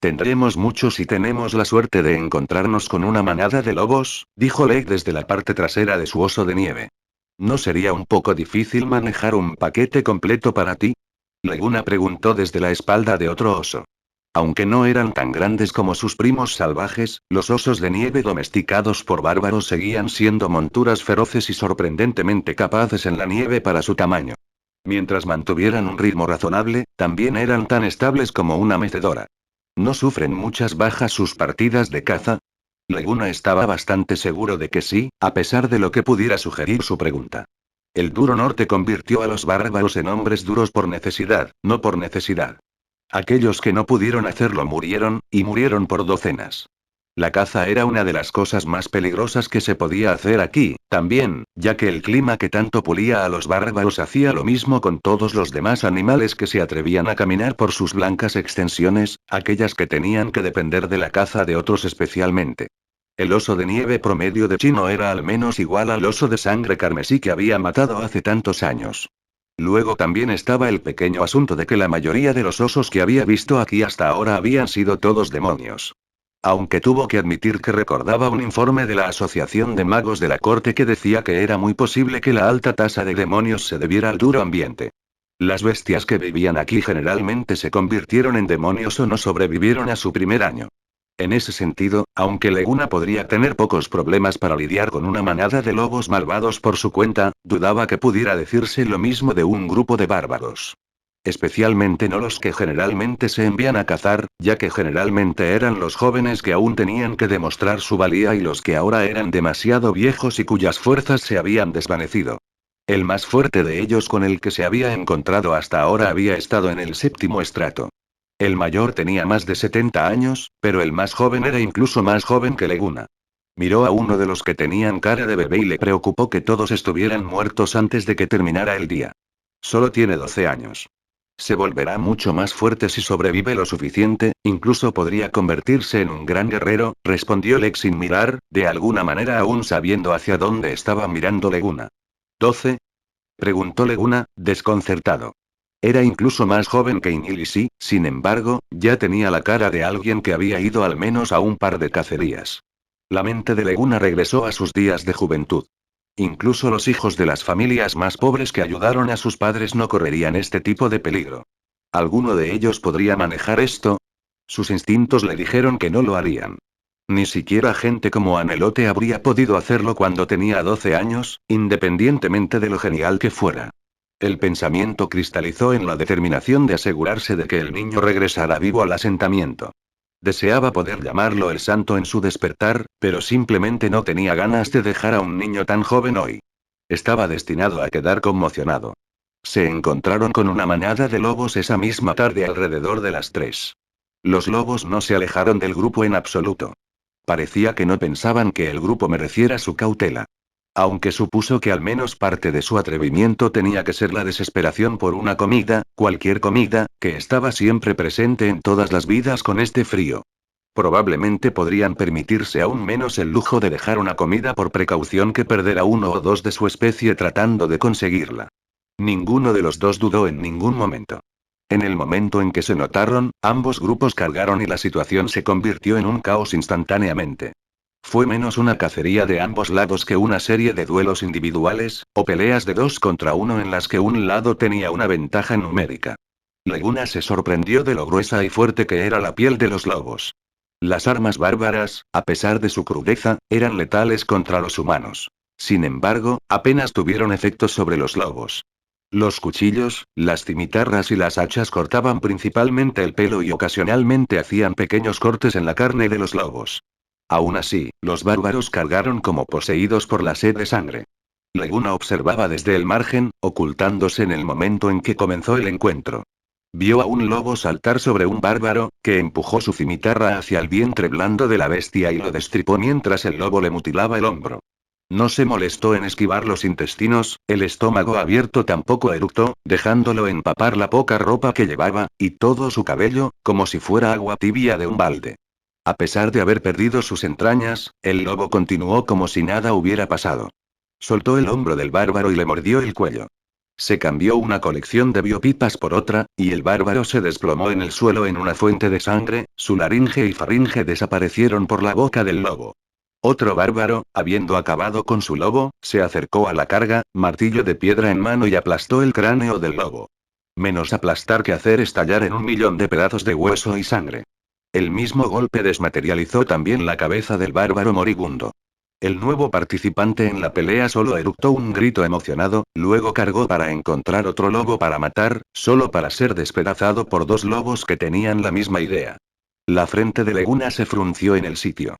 [SPEAKER 1] Tendremos mucho si tenemos la suerte de encontrarnos con una manada de lobos, dijo Leg desde la parte trasera de su oso de nieve. ¿No sería un poco difícil manejar un paquete completo para ti? Leguna preguntó desde la espalda de otro oso. Aunque no eran tan grandes como sus primos salvajes, los osos de nieve domesticados por bárbaros seguían siendo monturas feroces y sorprendentemente capaces en la nieve para su tamaño. Mientras mantuvieran un ritmo razonable, también eran tan estables como una mecedora. ¿No sufren muchas bajas sus partidas de caza? Leguna estaba bastante seguro de que sí, a pesar de lo que pudiera sugerir su pregunta. El duro norte convirtió a los bárbaros en hombres duros por necesidad, no por necesidad. Aquellos que no pudieron hacerlo murieron, y murieron por docenas. La caza era una de las cosas más peligrosas que se podía hacer aquí, también, ya que el clima que tanto pulía a los bárbaros hacía lo mismo con todos los demás animales que se atrevían a caminar por sus blancas extensiones, aquellas que tenían que depender de la caza de otros especialmente. El oso de nieve promedio de Chino era al menos igual al oso de sangre carmesí que había matado hace tantos años. Luego también estaba el pequeño asunto de que la mayoría de los osos que había visto aquí hasta ahora habían sido todos demonios. Aunque tuvo que admitir que recordaba un informe de la Asociación de Magos de la Corte que decía que era muy posible que la alta tasa de demonios se debiera al duro ambiente. Las bestias que vivían aquí generalmente se convirtieron en demonios o no sobrevivieron a su primer año. En ese sentido, aunque Leguna podría tener pocos problemas para lidiar con una manada de lobos malvados por su cuenta, dudaba que pudiera decirse lo mismo de un grupo de bárbaros. Especialmente no los que generalmente se envían a cazar, ya que generalmente eran los jóvenes que aún tenían que demostrar su valía y los que ahora eran demasiado viejos y cuyas fuerzas se habían desvanecido. El más fuerte de ellos con el que se había encontrado hasta ahora había estado en el 7º estrato. El mayor tenía más de 70 años, pero el más joven era incluso más joven que Leguna. Miró a uno de los que tenían cara de bebé y le preocupó que todos estuvieran muertos antes de que terminara el día. Solo tiene 12 años. Se volverá mucho más fuerte si sobrevive lo suficiente, incluso podría convertirse en un gran guerrero, respondió Lex sin mirar, de alguna manera aún sabiendo hacia dónde estaba mirando Leguna. ¿12? Preguntó Leguna, desconcertado. Era incluso más joven que Inil y sí, sin embargo, ya tenía la cara de alguien que había ido al menos a un par de cacerías. La mente de Leguna regresó a sus días de juventud. Incluso los hijos de las familias más pobres que ayudaron a sus padres no correrían este tipo de peligro. ¿Alguno de ellos podría manejar esto? Sus instintos le dijeron que no lo harían. Ni siquiera gente como Anelote habría podido hacerlo cuando tenía 12 años, independientemente de lo genial que fuera. El pensamiento cristalizó en la determinación de asegurarse de que el niño regresara vivo al asentamiento. Deseaba poder llamarlo el santo en su despertar, pero simplemente no tenía ganas de dejar a un niño tan joven hoy. Estaba destinado a quedar conmocionado. Se encontraron con una manada de lobos esa misma tarde alrededor de las 3. Los lobos no se alejaron del grupo en absoluto. Parecía que no pensaban que el grupo mereciera su cautela. Aunque supuso que al menos parte de su atrevimiento tenía que ser la desesperación por una comida, cualquier comida, que estaba siempre presente en todas las vidas con este frío. Probablemente podrían permitirse aún menos el lujo de dejar una comida por precaución que perder a uno o dos de su especie tratando de conseguirla. Ninguno de los dos dudó en ningún momento. En el momento en que se notaron, ambos grupos cargaron y la situación se convirtió en un caos instantáneamente. Fue menos una cacería de ambos lados que una serie de duelos individuales, o peleas de 2 contra 1 en las que un lado tenía una ventaja numérica. Leguna se sorprendió de lo gruesa y fuerte que era la piel de los lobos. Las armas bárbaras, a pesar de su crudeza, eran letales contra los humanos. Sin embargo, apenas tuvieron efecto sobre los lobos. Los cuchillos, las cimitarras y las hachas cortaban principalmente el pelo y ocasionalmente hacían pequeños cortes en la carne de los lobos. Aún así, los bárbaros cargaron como poseídos por la sed de sangre. Leguna observaba desde el margen, ocultándose en el momento en que comenzó el encuentro. Vio a un lobo saltar sobre un bárbaro, que empujó su cimitarra hacia el vientre blando de la bestia y lo destripó mientras el lobo le mutilaba el hombro. No se molestó en esquivar los intestinos, el estómago abierto tampoco eructó, dejándolo empapar la poca ropa que llevaba, y todo su cabello, como si fuera agua tibia de un balde. A pesar de haber perdido sus entrañas, el lobo continuó como si nada hubiera pasado. Soltó el hombro del bárbaro y le mordió el cuello. Se cambió una colección de biopipas por otra, y el bárbaro se desplomó en el suelo en una fuente de sangre, su laringe y faringe desaparecieron por la boca del lobo. Otro bárbaro, habiendo acabado con su lobo, se acercó a la carga, martillo de piedra en mano y aplastó el cráneo del lobo. Menos aplastar que hacer estallar en 1 millón de pedazos de hueso y sangre. El mismo golpe desmaterializó también la cabeza del bárbaro moribundo. El nuevo participante en la pelea solo eructó un grito emocionado, luego cargó para encontrar otro lobo para matar, solo para ser despedazado por 2 lobos que tenían la misma idea. La frente de Leguna se frunció en el sitio.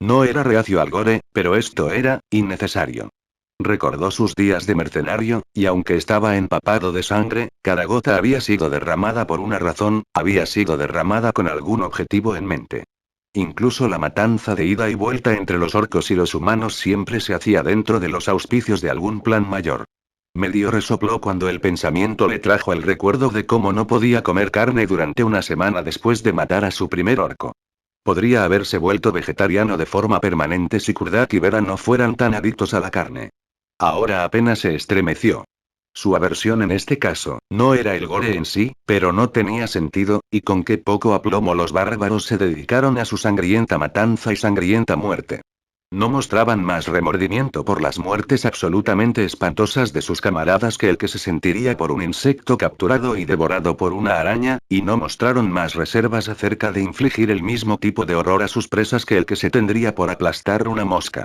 [SPEAKER 1] No era reacio al gore, pero esto era innecesario. Recordó sus días de mercenario, y aunque estaba empapado de sangre, cada gota había sido derramada por una razón, había sido derramada con algún objetivo en mente. Incluso la matanza de ida y vuelta entre los orcos y los humanos siempre se hacía dentro de los auspicios de algún plan mayor. Medio resopló cuando el pensamiento le trajo el recuerdo de cómo no podía comer carne durante una semana después de matar a su primer orco. Podría haberse vuelto vegetariano de forma permanente si Kurdak y Vera no fueran tan adictos a la carne. Ahora apenas se estremeció. Su aversión en este caso, no era el gore en sí, pero no tenía sentido, y con qué poco aplomo los bárbaros se dedicaron a su sangrienta matanza y sangrienta muerte. No mostraban más remordimiento por las muertes absolutamente espantosas de sus camaradas que el que se sentiría por un insecto capturado y devorado por una araña, y no mostraron más reservas acerca de infligir el mismo tipo de horror a sus presas que el que se tendría por aplastar una mosca.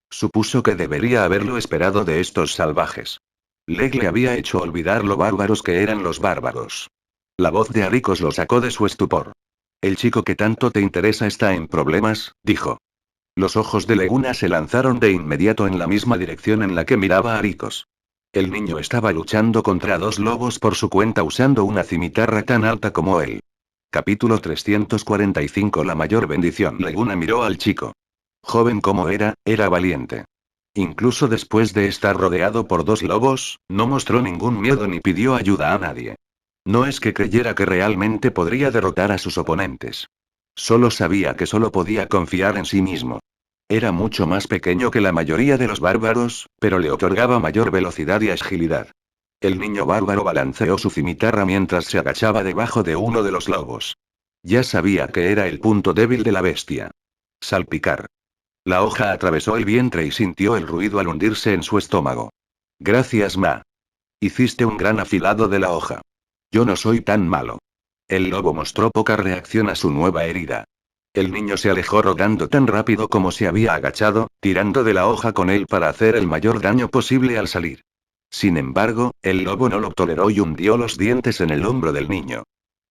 [SPEAKER 1] Supuso que debería haberlo esperado de estos salvajes. Leg le había hecho olvidar lo bárbaros que eran los bárbaros. La voz de Aricos lo sacó de su estupor. El chico que tanto te interesa está en problemas, dijo. Los ojos de Leguna se lanzaron de inmediato en la misma dirección en la que miraba Aricos. El niño estaba luchando contra 2 lobos por su cuenta usando una cimitarra tan alta como él. Capítulo 345. La mayor bendición. Leguna miró al chico. Joven como era valiente. Incluso después de estar rodeado por 2 lobos, no mostró ningún miedo ni pidió ayuda a nadie. No es que creyera que realmente podría derrotar a sus oponentes. Solo sabía que solo podía confiar en sí mismo. Era mucho más pequeño que la mayoría de los bárbaros, pero le otorgaba mayor velocidad y agilidad. El niño bárbaro balanceó su cimitarra mientras se agachaba debajo de uno de los lobos. Ya sabía que era el punto débil de la bestia. Salpicar. La hoja atravesó el vientre y sintió el ruido al hundirse en su estómago. Gracias, Ma. Hiciste un gran afilado de la hoja. Yo no soy tan malo. El lobo mostró poca reacción a su nueva herida. El niño se alejó rodando tan rápido como se había agachado, tirando de la hoja con él para hacer el mayor daño posible al salir. Sin embargo, el lobo no lo toleró y hundió los dientes en el hombro del niño.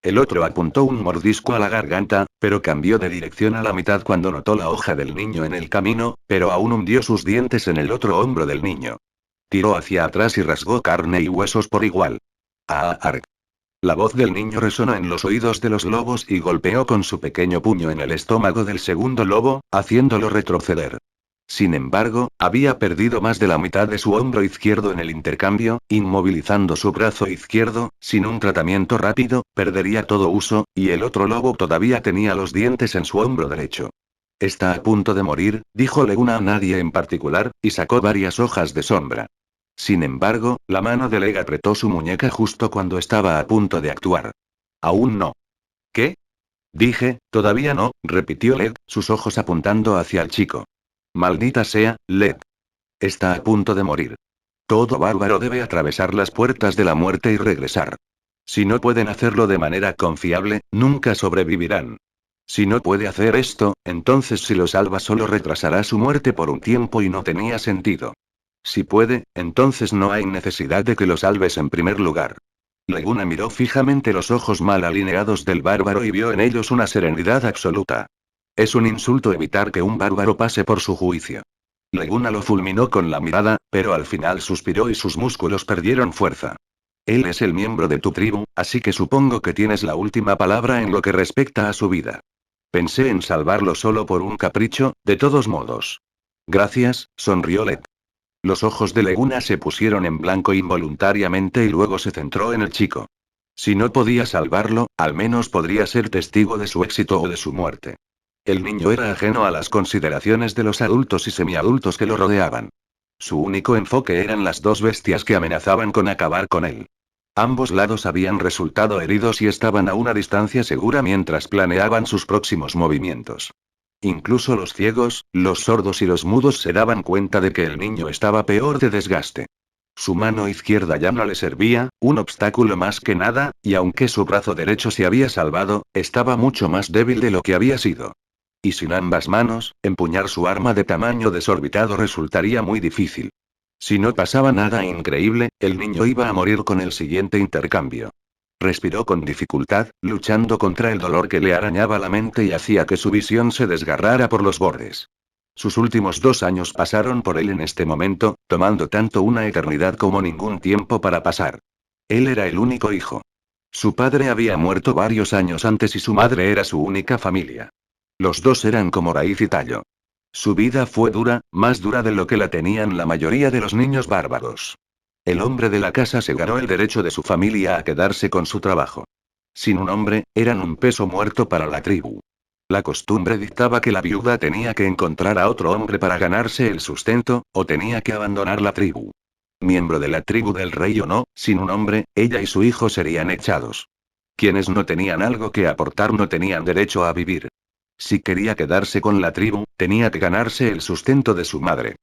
[SPEAKER 1] El otro apuntó un mordisco a la garganta, pero cambió de dirección a la mitad cuando notó la hoja del niño en el camino, pero aún hundió sus dientes en el otro hombro del niño. Tiró hacia atrás y rasgó carne y huesos por igual. ¡Ah, arg! La voz del niño resonó en los oídos de los lobos y golpeó con su pequeño puño en el estómago del segundo lobo, haciéndolo retroceder. Sin embargo, había perdido más de la mitad de su hombro izquierdo en el intercambio, inmovilizando su brazo izquierdo, sin un tratamiento rápido, perdería todo uso, y el otro lobo todavía tenía los dientes en su hombro derecho. Está a punto de morir, dijo Leguna a nadie en particular, y sacó varias hojas de sombra. Sin embargo, la mano de Leg apretó su muñeca justo cuando estaba a punto de actuar. Aún no. ¿Qué? Dije, todavía no, repitió Led, sus ojos apuntando hacia el chico. Maldita sea, Led. Está a punto de morir. Todo bárbaro debe atravesar las puertas de la muerte y regresar. Si no pueden hacerlo de manera confiable, nunca sobrevivirán. Si no puede hacer esto, entonces si lo salva solo retrasará su muerte por un tiempo y no tenía sentido. Si puede, entonces no hay necesidad de que lo salves en primer lugar. Leguna miró fijamente los ojos mal alineados del bárbaro y vio en ellos una serenidad absoluta. Es un insulto evitar que un bárbaro pase por su juicio. Leguna lo fulminó con la mirada, pero al final suspiró y sus músculos perdieron fuerza. Él es el miembro de tu tribu, así que supongo que tienes la última palabra en lo que respecta a su vida. Pensé en salvarlo solo por un capricho, de todos modos. Gracias, sonrió Led. Los ojos de Leguna se pusieron en blanco involuntariamente y luego se centró en el chico. Si no podía salvarlo, al menos podría ser testigo de su éxito o de su muerte. El niño era ajeno a las consideraciones de los adultos y semiadultos que lo rodeaban. Su único enfoque eran las dos bestias que amenazaban con acabar con él. Ambos lados habían resultado heridos y estaban a una distancia segura mientras planeaban sus próximos movimientos. Incluso los ciegos, los sordos y los mudos se daban cuenta de que el niño estaba peor de desgaste. Su mano izquierda ya no le servía, un obstáculo más que nada, y aunque su brazo derecho se había salvado, estaba mucho más débil de lo que había sido. Y sin ambas manos, empuñar su arma de tamaño desorbitado resultaría muy difícil. Si no pasaba nada increíble, el niño iba a morir con el siguiente intercambio. Respiró con dificultad, luchando contra el dolor que le arañaba la mente y hacía que su visión se desgarrara por los bordes. Sus últimos 2 años pasaron por él en este momento, tomando tanto una eternidad como ningún tiempo para pasar. Él era el único hijo. Su padre había muerto varios años antes y su madre era su única familia. Los dos eran como raíz y tallo. Su vida fue dura, más dura de lo que la tenían la mayoría de los niños bárbaros. El hombre de la casa se ganó el derecho de su familia a quedarse con su trabajo. Sin un hombre, eran un peso muerto para la tribu. La costumbre dictaba que la viuda tenía que encontrar a otro hombre para ganarse el sustento, o tenía que abandonar la tribu. Miembro de la tribu del rey o no, sin un hombre, ella y su hijo serían echados. Quienes no tenían algo que aportar no tenían derecho a vivir. Si quería quedarse con la tribu, tenía que ganarse el sustento de su madre.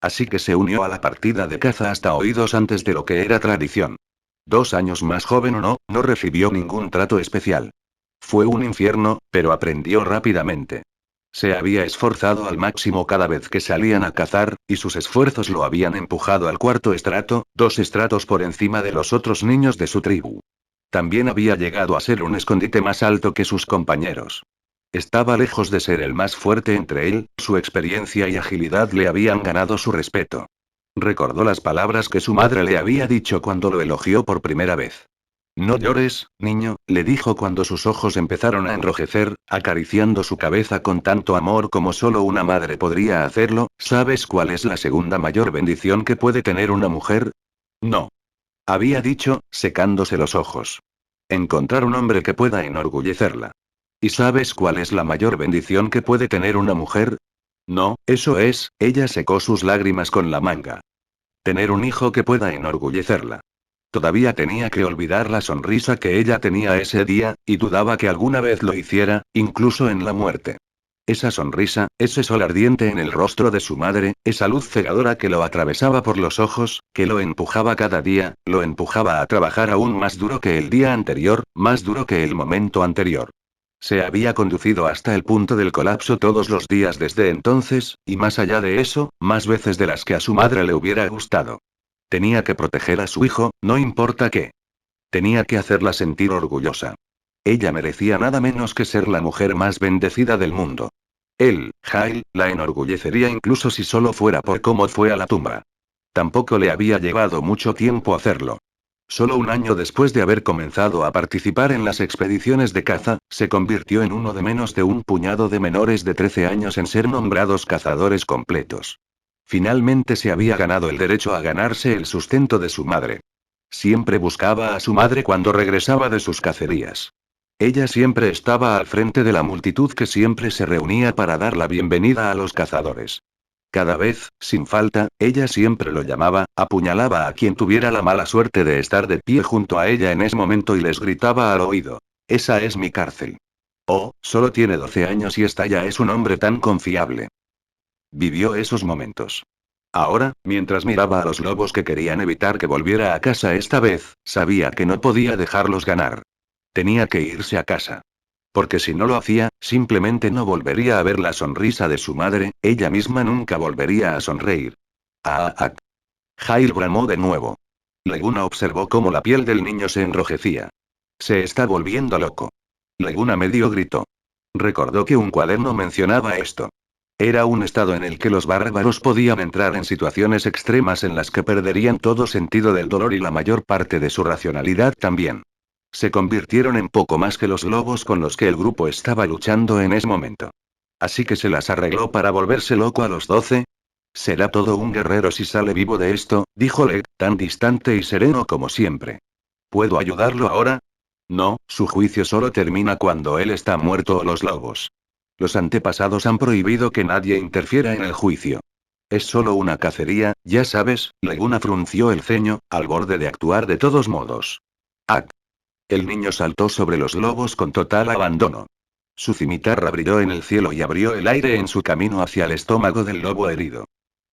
[SPEAKER 1] Así que se unió a la partida de caza hasta oídos antes de lo que era tradición. 2 años más joven o no, no recibió ningún trato especial. Fue un infierno, pero aprendió rápidamente. Se había esforzado al máximo cada vez que salían a cazar, y sus esfuerzos lo habían empujado al cuarto estrato, 2 estratos por encima de los otros niños de su tribu. También había llegado a ser un escondite más alto que sus compañeros. Estaba lejos de ser el más fuerte entre él, su experiencia y agilidad le habían ganado su respeto. Recordó las palabras que su madre le había dicho cuando lo elogió por primera vez. No llores, niño, le dijo cuando sus ojos empezaron a enrojecer, acariciando su cabeza con tanto amor como solo una madre podría hacerlo. ¿Sabes cuál es la segunda mayor bendición que puede tener una mujer? No. Había dicho, secándose los ojos. Encontrar un hombre que pueda enorgullecerla. ¿Y sabes cuál es la mayor bendición que puede tener una mujer? No, eso es, ella secó sus lágrimas con la manga. Tener un hijo que pueda enorgullecerla. Todavía tenía que olvidar la sonrisa que ella tenía ese día, y dudaba que alguna vez lo hiciera, incluso en la muerte. Esa sonrisa, ese sol ardiente en el rostro de su madre, esa luz cegadora que lo atravesaba por los ojos, que lo empujaba cada día, lo empujaba a trabajar aún más duro que el día anterior, más duro que el momento anterior. Se había conducido hasta el punto del colapso todos los días desde entonces, y más allá de eso, más veces de las que a su madre le hubiera gustado. Tenía que proteger a su hijo, no importa qué. Tenía que hacerla sentir orgullosa. Ella merecía nada menos que ser la mujer más bendecida del mundo. Él, Jail, la enorgullecería incluso si solo fuera por cómo fue a la tumba. Tampoco le había llevado mucho tiempo hacerlo. Solo un año después de haber comenzado a participar en las expediciones de caza, se convirtió en uno de menos de un puñado de menores de 13 años en ser nombrados cazadores completos. Finalmente se había ganado el derecho a ganarse el sustento de su madre. Siempre buscaba a su madre cuando regresaba de sus cacerías. Ella siempre estaba al frente de la multitud que siempre se reunía para dar la bienvenida a los cazadores. Cada vez, sin falta, ella siempre lo llamaba, apuñalaba a quien tuviera la mala suerte de estar de pie junto a ella en ese momento y les gritaba al oído. Esa es mi cárcel. Oh, solo tiene 12 años y esta ya es un hombre tan confiable. Vivió esos momentos. Ahora, mientras miraba a los lobos que querían evitar que volviera a casa esta vez, sabía que no podía dejarlos ganar. Tenía que irse a casa. Porque si no lo hacía, simplemente no volvería a ver la sonrisa de su madre, ella misma nunca volvería a sonreír. Ah, ah. Jail bramó de nuevo. Leguna observó cómo la piel del niño se enrojecía. Se está volviendo loco. Leguna medio gritó. Recordó que un cuaderno mencionaba esto. Era un estado en el que los bárbaros podían entrar en situaciones extremas en las que perderían todo sentido del dolor y la mayor parte de su racionalidad también. Se convirtieron en poco más que los lobos con los que el grupo estaba luchando en ese momento. Así que se las arregló para volverse loco a los 12. Será todo un guerrero si sale vivo de esto, dijo Leg, tan distante y sereno como siempre. ¿Puedo ayudarlo ahora? No, su juicio solo termina cuando él está muerto o los lobos. Los antepasados han prohibido que nadie interfiera en el juicio. Es solo una cacería, ya sabes, Leguna frunció el ceño, al borde de actuar de todos modos. ¡Ah! El niño saltó sobre los lobos con total abandono. Su cimitarra brilló en el cielo y abrió el aire en su camino hacia el estómago del lobo herido.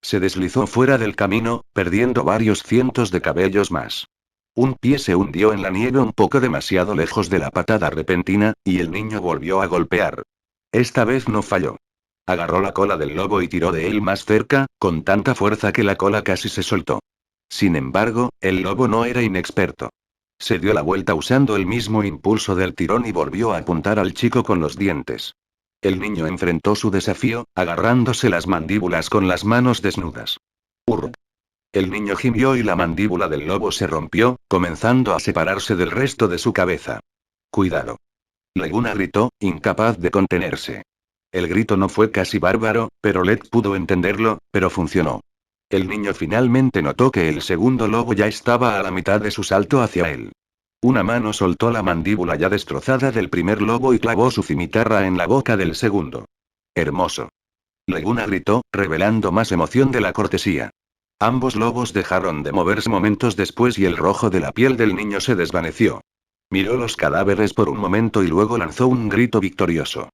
[SPEAKER 1] Se deslizó fuera del camino, perdiendo varios cientos de cabellos más. Un pie se hundió en la nieve un poco demasiado lejos de la patada repentina, y el niño volvió a golpear. Esta vez no falló. Agarró la cola del lobo y tiró de él más cerca, con tanta fuerza que la cola casi se soltó. Sin embargo, el lobo no era inexperto. Se dio la vuelta usando el mismo impulso del tirón y volvió a apuntar al chico con los dientes. El niño enfrentó su desafío, agarrándose las mandíbulas con las manos desnudas. ¡Urr! El niño gimió y la mandíbula del lobo se rompió, comenzando a separarse del resto de su cabeza. ¡Cuidado! Leguna gritó, incapaz de contenerse. El grito no fue casi bárbaro, pero Led pudo entenderlo, pero funcionó. El niño finalmente notó que el segundo lobo ya estaba a la mitad de su salto hacia él. Una mano soltó la mandíbula ya destrozada del primer lobo y clavó su cimitarra en la boca del segundo. Hermoso. Leguna gritó, revelando más emoción de la cortesía. Ambos lobos dejaron de moverse momentos después y el rojo de la piel del niño se desvaneció. Miró los cadáveres por un momento y luego lanzó un grito victorioso.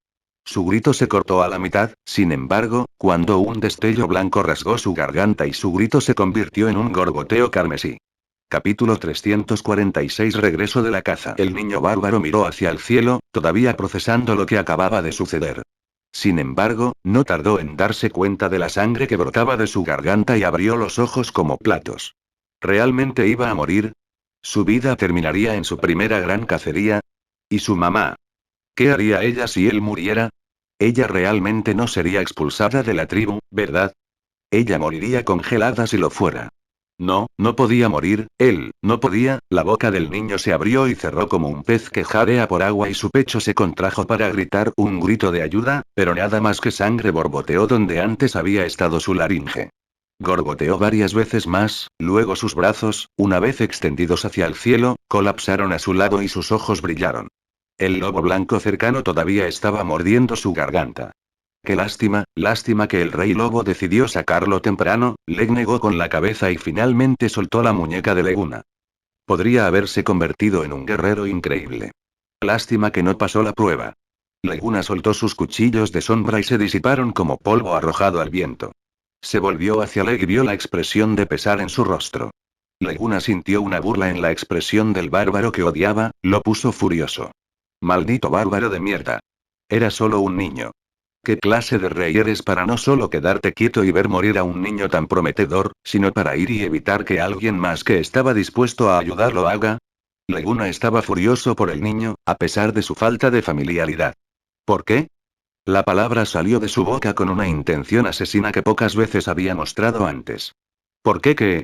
[SPEAKER 1] Su grito se cortó a la mitad, sin embargo, cuando un destello blanco rasgó su garganta y su grito se convirtió en un gorgoteo carmesí. Capítulo 346 Regreso de la caza. El niño bárbaro miró hacia el cielo, todavía procesando lo que acababa de suceder. Sin embargo, no tardó en darse cuenta de la sangre que brotaba de su garganta y abrió los ojos como platos. ¿Realmente iba a morir? ¿Su vida terminaría en su primera gran cacería? ¿Y su mamá? ¿Qué haría ella si él muriera? Ella realmente no sería expulsada de la tribu, ¿verdad? Ella moriría congelada si lo fuera. No, no podía morir, él, no podía, la boca del niño se abrió y cerró como un pez que jadea por agua y su pecho se contrajo para gritar un grito de ayuda, pero nada más que sangre borboteó donde antes había estado su laringe. Gorgoteó varias veces más, luego sus brazos, una vez extendidos hacia el cielo, colapsaron a su lado y sus ojos brillaron. El lobo blanco cercano todavía estaba mordiendo su garganta. Qué lástima, lástima que el rey lobo decidió sacarlo temprano, Leg negó con la cabeza y finalmente soltó la muñeca de Leguna. Podría haberse convertido en un guerrero increíble. Lástima que no pasó la prueba. Leguna soltó sus cuchillos de sombra y se disiparon como polvo arrojado al viento. Se volvió hacia Leg y vio la expresión de pesar en su rostro. Leguna sintió una burla en la expresión del bárbaro que odiaba, lo puso furioso. Maldito bárbaro de mierda. Era solo un niño. ¿Qué clase de rey eres para no solo quedarte quieto y ver morir a un niño tan prometedor, sino para ir y evitar que alguien más que estaba dispuesto a ayudar lo haga? Leguna estaba furioso por el niño, a pesar de su falta de familiaridad. ¿Por qué? La palabra salió de su boca con una intención asesina que pocas veces había mostrado antes. ¿Por qué qué?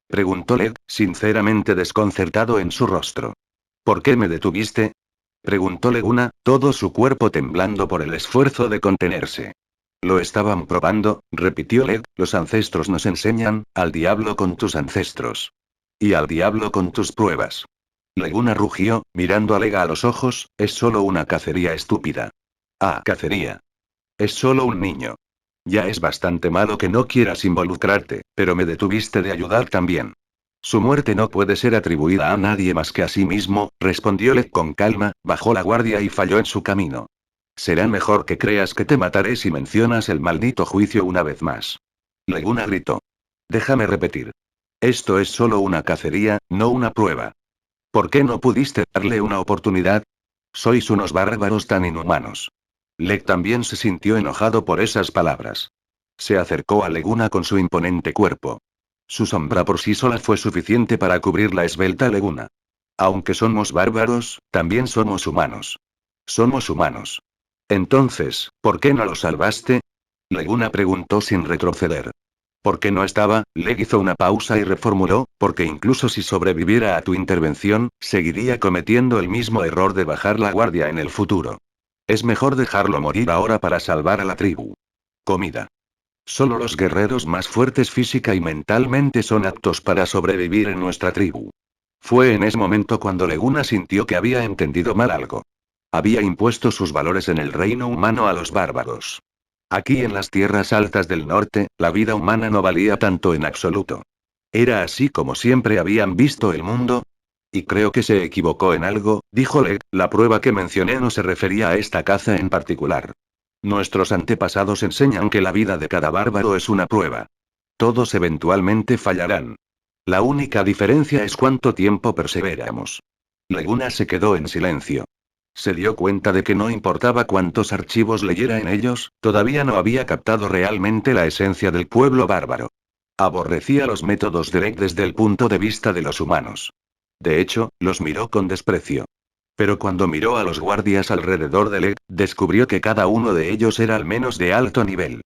[SPEAKER 1] Preguntó Led, sinceramente desconcertado en su rostro. ¿Por qué me detuviste? Preguntó Leguna, todo su cuerpo temblando por el esfuerzo de contenerse. Lo estaban probando, repitió Led, los ancestros nos enseñan, al diablo con tus ancestros. Y al diablo con tus pruebas. Leguna rugió, mirando a Lega a los ojos, es solo una cacería estúpida. Ah, cacería. Es solo un niño. Ya es bastante malo que no quieras involucrarte, pero me detuviste de ayudar también. Su muerte no puede ser atribuida a nadie más que a sí mismo, respondió Lek con calma, bajó la guardia y falló en su camino. Será mejor que creas que te mataré si mencionas el maldito juicio una vez más. Leguna gritó. Déjame repetir. Esto es solo una cacería, no una prueba. ¿Por qué no pudiste darle una oportunidad? Sois unos bárbaros tan inhumanos. Lek también se sintió enojado por esas palabras. Se acercó a Leguna con su imponente cuerpo. Su sombra por sí sola fue suficiente para cubrir la esbelta Leguna. Aunque somos bárbaros, también somos humanos. Somos humanos. Entonces, ¿por qué no lo salvaste? Leguna preguntó sin retroceder. ¿Por qué no estaba? Leg hizo una pausa y reformuló, porque incluso si sobreviviera a tu intervención, seguiría cometiendo el mismo error de bajar la guardia en el futuro. Es mejor dejarlo morir ahora para salvar a la tribu. Comida. Solo los guerreros más fuertes física y mentalmente son aptos para sobrevivir en nuestra tribu. Fue en ese momento cuando Leguna sintió que había entendido mal algo. Había impuesto sus valores en el reino humano a los bárbaros. Aquí en las tierras altas del norte, la vida humana no valía tanto en absoluto. ¿Era así como siempre habían visto el mundo? Y creo que se equivocó en algo, dijo Leg, la prueba que mencioné no se refería a esta caza en particular. Nuestros antepasados enseñan que la vida de cada bárbaro es una prueba. Todos eventualmente fallarán. La única diferencia es cuánto tiempo perseveramos. Leguna se quedó en silencio. Se dio cuenta de que no importaba cuántos archivos leyera en ellos, todavía no había captado realmente la esencia del pueblo bárbaro. Aborrecía los métodos de Lek desde el punto de vista de los humanos. De hecho, los miró con desprecio. Pero cuando miró a los guardias alrededor de Lek, descubrió que cada uno de ellos era al menos de alto nivel.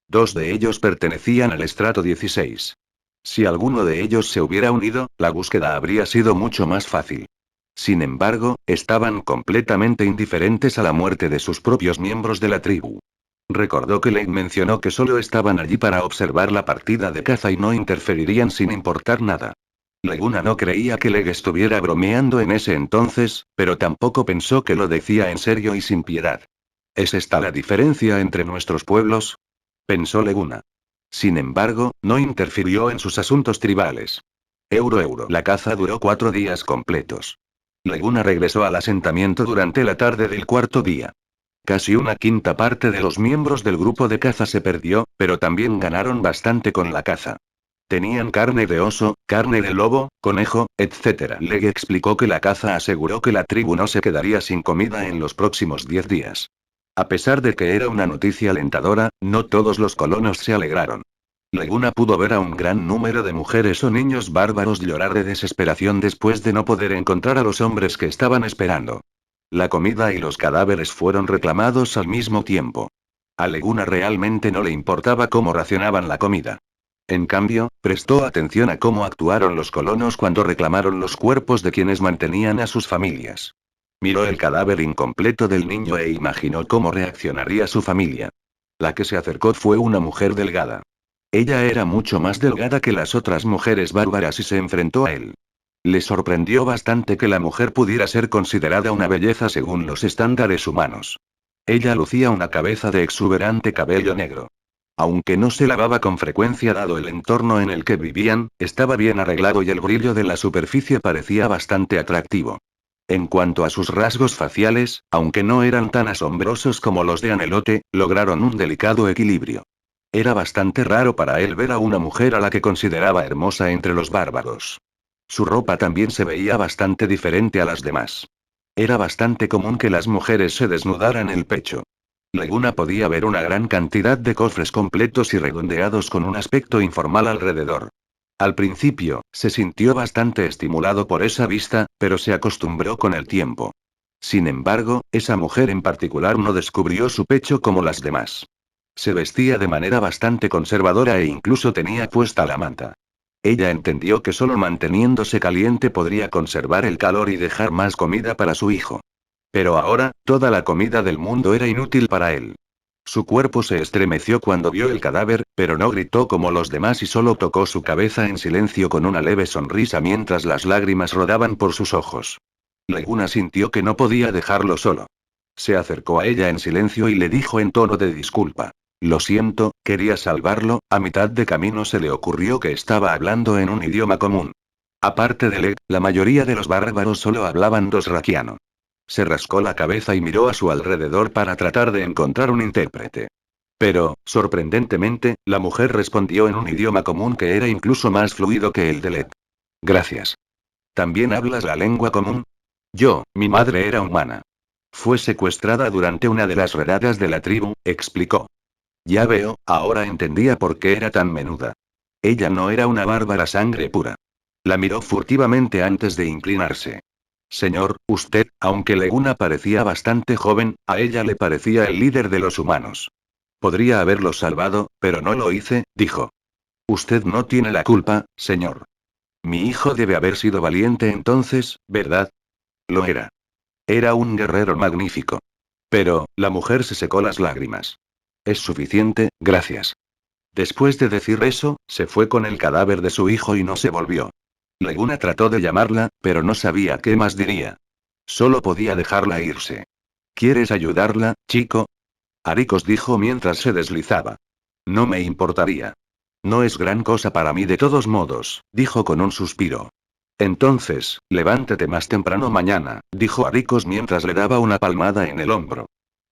[SPEAKER 1] 2 de ellos pertenecían al estrato 16. Si alguno de ellos se hubiera unido, la búsqueda habría sido mucho más fácil. Sin embargo, estaban completamente indiferentes a la muerte de sus propios miembros de la tribu. Recordó que Lake mencionó que solo estaban allí para observar la partida de caza y no interferirían sin importar nada. Leguna no creía que Leg estuviera bromeando en ese entonces, pero tampoco pensó que lo decía en serio y sin piedad. ¿Es esta la diferencia entre nuestros pueblos? Pensó Leguna. Sin embargo, no interfirió en sus asuntos tribales. Euro. La caza duró 4 días completos. Leguna regresó al asentamiento durante la tarde del cuarto día. Casi una quinta parte de los miembros del grupo de caza se perdió, pero también ganaron bastante con la caza. Tenían carne de oso, carne de lobo, conejo, etc. Leg explicó que la caza aseguró que la tribu no se quedaría sin comida en los próximos 10 días. A pesar de que era una noticia alentadora, no todos los colonos se alegraron. Leguna pudo ver a un gran número de mujeres o niños bárbaros llorar de desesperación después de no poder encontrar a los hombres que estaban esperando. La comida y los cadáveres fueron reclamados al mismo tiempo. A Leguna realmente no le importaba cómo racionaban la comida. En cambio, prestó atención a cómo actuaron los colonos cuando reclamaron los cuerpos de quienes mantenían a sus familias. Miró el cadáver incompleto del niño e imaginó cómo reaccionaría su familia. La que se acercó fue una mujer delgada. Ella era mucho más delgada que las otras mujeres bárbaras y se enfrentó a él. Le sorprendió bastante que la mujer pudiera ser considerada una belleza según los estándares humanos. Ella lucía una cabeza de exuberante cabello negro. Aunque no se lavaba con frecuencia dado el entorno en el que vivían, estaba bien arreglado y el brillo de la superficie parecía bastante atractivo. En cuanto a sus rasgos faciales, aunque no eran tan asombrosos como los de Anelote, lograron un delicado equilibrio. Era bastante raro para él ver a una mujer a la que consideraba hermosa entre los bárbaros. Su ropa también se veía bastante diferente a las demás. Era bastante común que las mujeres se desnudaran el pecho. Leguna podía ver una gran cantidad de cofres completos y redondeados con un aspecto informal alrededor. Al principio, se sintió bastante estimulado por esa vista, pero se acostumbró con el tiempo. Sin embargo, esa mujer en particular no descubrió su pecho como las demás. Se vestía de manera bastante conservadora e incluso tenía puesta la manta. Ella entendió que solo manteniéndose caliente podría conservar el calor y dejar más comida para su hijo. Pero ahora, toda la comida del mundo era inútil para él. Su cuerpo se estremeció cuando vio el cadáver, pero no gritó como los demás y solo tocó su cabeza en silencio con una leve sonrisa mientras las lágrimas rodaban por sus ojos. Leguna sintió que no podía dejarlo solo. Se acercó a ella en silencio y le dijo en tono de disculpa. Lo siento, quería salvarlo. A mitad de camino se le ocurrió que estaba hablando en un idioma común. Aparte de Leg, la mayoría de los bárbaros solo hablaban dosrakiano. Se rascó la cabeza y miró a su alrededor para tratar de encontrar un intérprete. Pero, sorprendentemente, la mujer respondió en un idioma común que era incluso más fluido que el de Leg. Gracias. ¿También hablas la lengua común? Mi madre era humana. Fue secuestrada durante una de las redadas de la tribu, explicó. Ya veo, ahora entendía por qué era tan menuda. Ella no era una bárbara sangre pura. La miró furtivamente antes de inclinarse. Señor, usted, aunque Leguna parecía bastante joven, a ella le parecía el líder de los humanos. Podría haberlo salvado, pero no lo hice, dijo. Usted no tiene la culpa, señor. Mi hijo debe haber sido valiente entonces, ¿verdad? Lo era. Era un guerrero magnífico. Pero, la mujer se secó las lágrimas. Es suficiente, gracias. Después de decir eso, se fue con el cadáver de su hijo y no se volvió. Leguna trató de llamarla, pero no sabía qué más diría. Solo podía dejarla irse. ¿Quieres ayudarla, chico? Aricos dijo mientras se deslizaba. No me importaría. No es gran cosa para mí de todos modos, dijo con un suspiro. Entonces, levántate más temprano mañana, dijo Aricos mientras le daba una palmada en el hombro.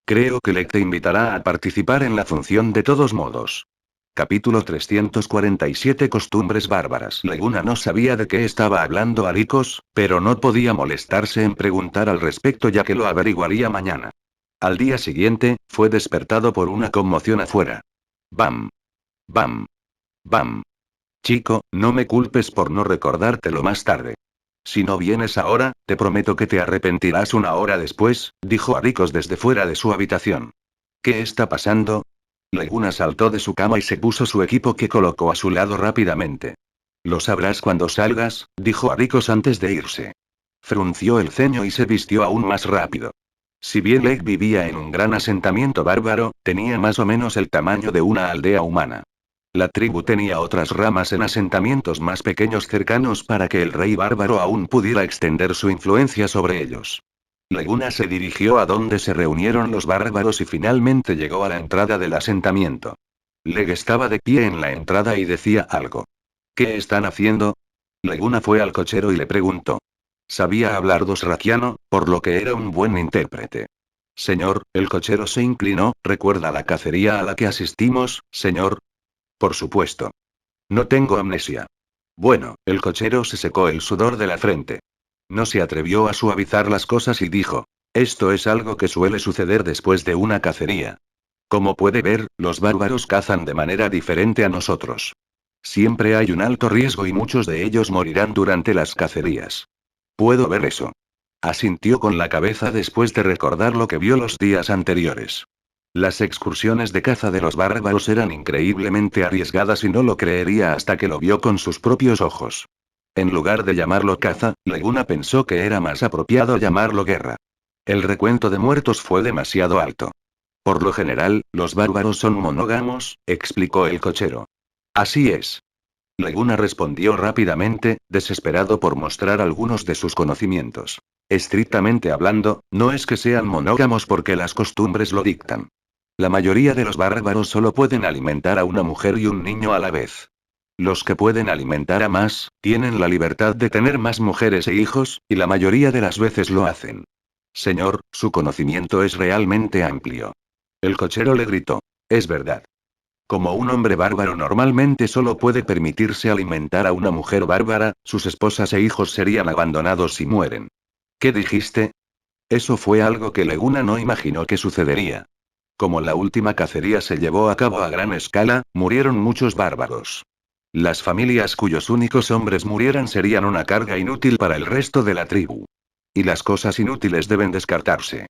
[SPEAKER 1] Creo que Lek te invitará a participar en la función de todos modos. Capítulo 347 Costumbres bárbaras. Leguna no sabía de qué estaba hablando Aricos, pero no podía molestarse en preguntar al respecto ya que lo averiguaría mañana. Al día siguiente, fue despertado por una conmoción afuera. Bam. Bam. Bam. Chico, no me culpes por no recordártelo más tarde. Si no vienes ahora, te prometo que te arrepentirás una hora después, dijo Aricos desde fuera de su habitación. ¿Qué está pasando? Leguna saltó de su cama y se puso su equipo que colocó a su lado rápidamente. Lo sabrás cuando salgas, dijo Aricos antes de irse. Frunció el ceño y se vistió aún más rápido. Si bien Lake vivía en un gran asentamiento bárbaro, tenía más o menos el tamaño de una aldea humana. La tribu tenía otras ramas en asentamientos más pequeños cercanos para que el rey bárbaro aún pudiera extender su influencia sobre ellos. Leguna se dirigió a donde se reunieron los bárbaros y finalmente llegó a la entrada del asentamiento. Leg estaba de pie en la entrada y decía algo. ¿Qué están haciendo? Leguna fue al cochero y le preguntó. Sabía hablar dosrakiano, por lo que era un buen intérprete. Señor, el cochero se inclinó, ¿recuerda la cacería a la que asistimos, señor? Por supuesto. No tengo amnesia. Bueno, el cochero se secó el sudor de la frente. No se atrevió a suavizar las cosas y dijo. Esto es algo que suele suceder después de una cacería. Como puede ver, los bárbaros cazan de manera diferente a nosotros. Siempre hay un alto riesgo y muchos de ellos morirán durante las cacerías. Puedo ver eso. Asintió con la cabeza después de recordar lo que vio los días anteriores. Las excursiones de caza de los bárbaros eran increíblemente arriesgadas y no lo creería hasta que lo vio con sus propios ojos. En lugar de llamarlo caza, Leguna pensó que era más apropiado llamarlo guerra. El recuento de muertos fue demasiado alto. Por lo general, los bárbaros son monógamos, explicó el cochero. Así es. Leguna respondió rápidamente, desesperado por mostrar algunos de sus conocimientos. Estrictamente hablando, no es que sean monógamos porque las costumbres lo dictan. La mayoría de los bárbaros solo pueden alimentar a una mujer y un niño a la vez. Los que pueden alimentar a más, tienen la libertad de tener más mujeres e hijos, y la mayoría de las veces lo hacen. Señor, su conocimiento es realmente amplio. El cochero le gritó. Es verdad. Como un hombre bárbaro normalmente solo puede permitirse alimentar a una mujer bárbara, sus esposas e hijos serían abandonados si mueren. ¿Qué dijiste? Eso fue algo que Leguna no imaginó que sucedería. Como la última cacería se llevó a cabo a gran escala, murieron muchos bárbaros. Las familias cuyos únicos hombres murieran serían una carga inútil para el resto de la tribu. Y las cosas inútiles deben descartarse.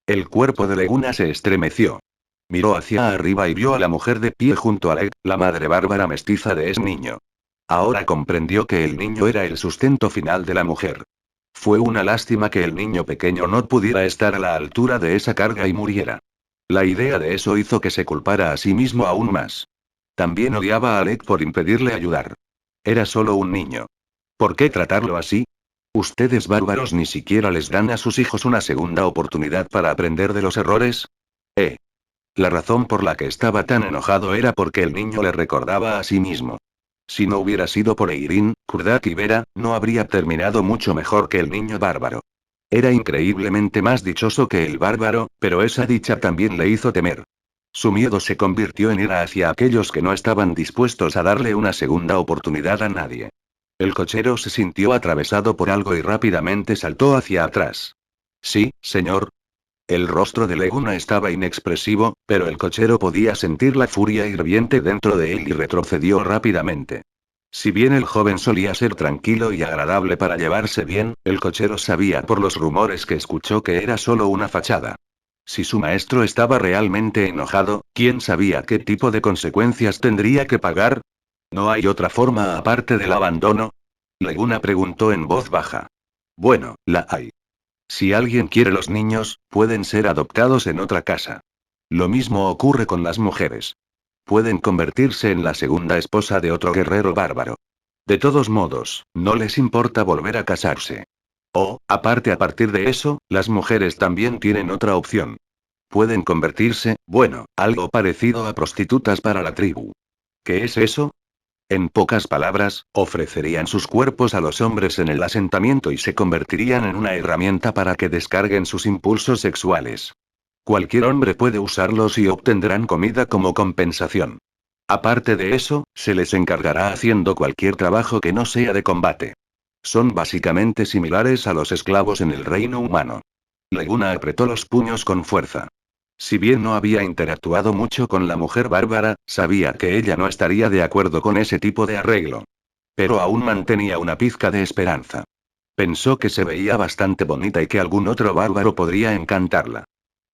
[SPEAKER 1] El cuerpo de Leguna se estremeció. Miró hacia arriba y vio a la mujer de pie junto a Leg, la madre bárbara mestiza de ese niño. Ahora comprendió que el niño era el sustento final de la mujer. Fue una lástima que el niño pequeño no pudiera estar a la altura de esa carga y muriera. La idea de eso hizo que se culpara a sí mismo aún más. También odiaba a Leg por impedirle ayudar. Era solo un niño. ¿Por qué tratarlo así? ¿Ustedes bárbaros ni siquiera les dan a sus hijos una segunda oportunidad para aprender de los errores? La razón por la que estaba tan enojado era porque el niño le recordaba a sí mismo. Si no hubiera sido por Eirin, Kurdak y Vera, no habría terminado mucho mejor que el niño bárbaro. Era increíblemente más dichoso que el bárbaro, pero esa dicha también le hizo temer. Su miedo se convirtió en ira hacia aquellos que no estaban dispuestos a darle una segunda oportunidad a nadie. El cochero se sintió atravesado por algo y rápidamente saltó hacia atrás. Sí, señor. El rostro de Leguna estaba inexpresivo, pero el cochero podía sentir la furia hirviente dentro de él y retrocedió rápidamente. Si bien el joven solía ser tranquilo y agradable para llevarse bien, el cochero sabía por los rumores que escuchó que era solo una fachada. Si su maestro estaba realmente enojado, ¿quién sabía qué tipo de consecuencias tendría que pagar? ¿No hay otra forma aparte del abandono? Leguna preguntó en voz baja. Bueno, la hay. Si alguien quiere los niños, pueden ser adoptados en otra casa. Lo mismo ocurre con las mujeres. Pueden convertirse en la segunda esposa de otro guerrero bárbaro. De todos modos, no les importa volver a casarse. Aparte a partir de eso, las mujeres también tienen otra opción. Pueden convertirse, bueno, algo parecido a prostitutas para la tribu. ¿Qué es eso? En pocas palabras, ofrecerían sus cuerpos a los hombres en el asentamiento y se convertirían en una herramienta para que descarguen sus impulsos sexuales. Cualquier hombre puede usarlos y obtendrán comida como compensación. Aparte de eso, se les encargará haciendo cualquier trabajo que no sea de combate. Son básicamente similares a los esclavos en el reino humano. Leguna apretó los puños con fuerza. Si bien no había interactuado mucho con la mujer bárbara, sabía que ella no estaría de acuerdo con ese tipo de arreglo. Pero aún mantenía una pizca de esperanza. Pensó que se veía bastante bonita y que algún otro bárbaro podría encantarla.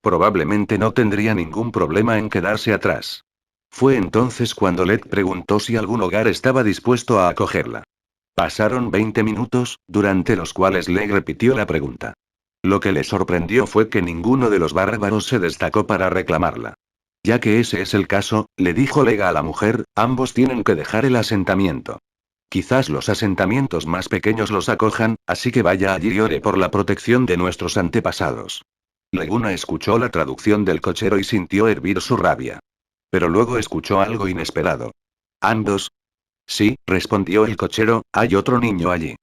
[SPEAKER 1] Probablemente no tendría ningún problema en quedarse atrás. Fue entonces cuando Led preguntó si algún hogar estaba dispuesto a acogerla. Pasaron 20 minutos, durante los cuales Led repitió la pregunta. Lo que le sorprendió fue que ninguno de los bárbaros se destacó para reclamarla. Ya que ese es el caso, le dijo Lega a la mujer, ambos tienen que dejar el asentamiento. Quizás los asentamientos más pequeños los acojan, así que vaya allí y ore por la protección de nuestros antepasados. Leguna escuchó la traducción del cochero y sintió hervir su rabia. Pero luego escuchó algo inesperado. ¿Ambos? Sí, respondió el cochero, hay otro niño allí.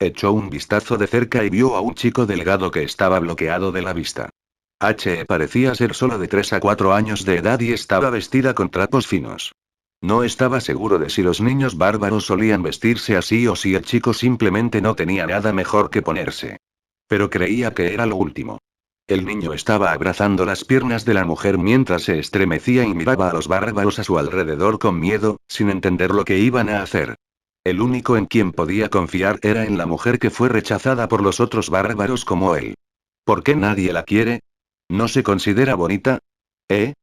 [SPEAKER 1] Echó un vistazo de cerca y vio a un chico delgado que estaba bloqueado de la vista. Parecía ser solo de 3 a 4 años de edad y estaba vestida con trapos finos. No estaba seguro de si los niños bárbaros solían vestirse así o si el chico simplemente no tenía nada mejor que ponerse. Pero creía que era lo último. El niño estaba abrazando las piernas de la mujer mientras se estremecía y miraba a los bárbaros a su alrededor con miedo, sin entender lo que iban a hacer. El único en quien podía confiar era en la mujer que fue rechazada por los otros bárbaros como él. ¿Por qué nadie la quiere? ¿No se considera bonita? ¿Eh?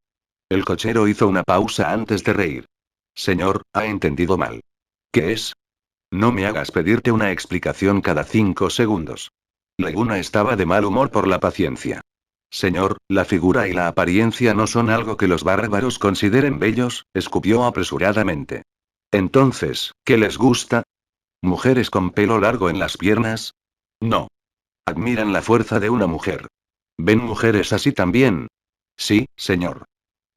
[SPEAKER 1] El cochero hizo una pausa antes de reír. Señor, ha entendido mal. ¿Qué es? No me hagas pedirte una explicación cada 5 segundos. Leguna estaba de mal humor por la paciencia. Señor, la figura y la apariencia no son algo que los bárbaros consideren bellos, escupió apresuradamente. Entonces, ¿qué les gusta? ¿Mujeres con pelo largo en las piernas? No. Admiran la fuerza de una mujer. ¿Ven mujeres así también? Sí, señor.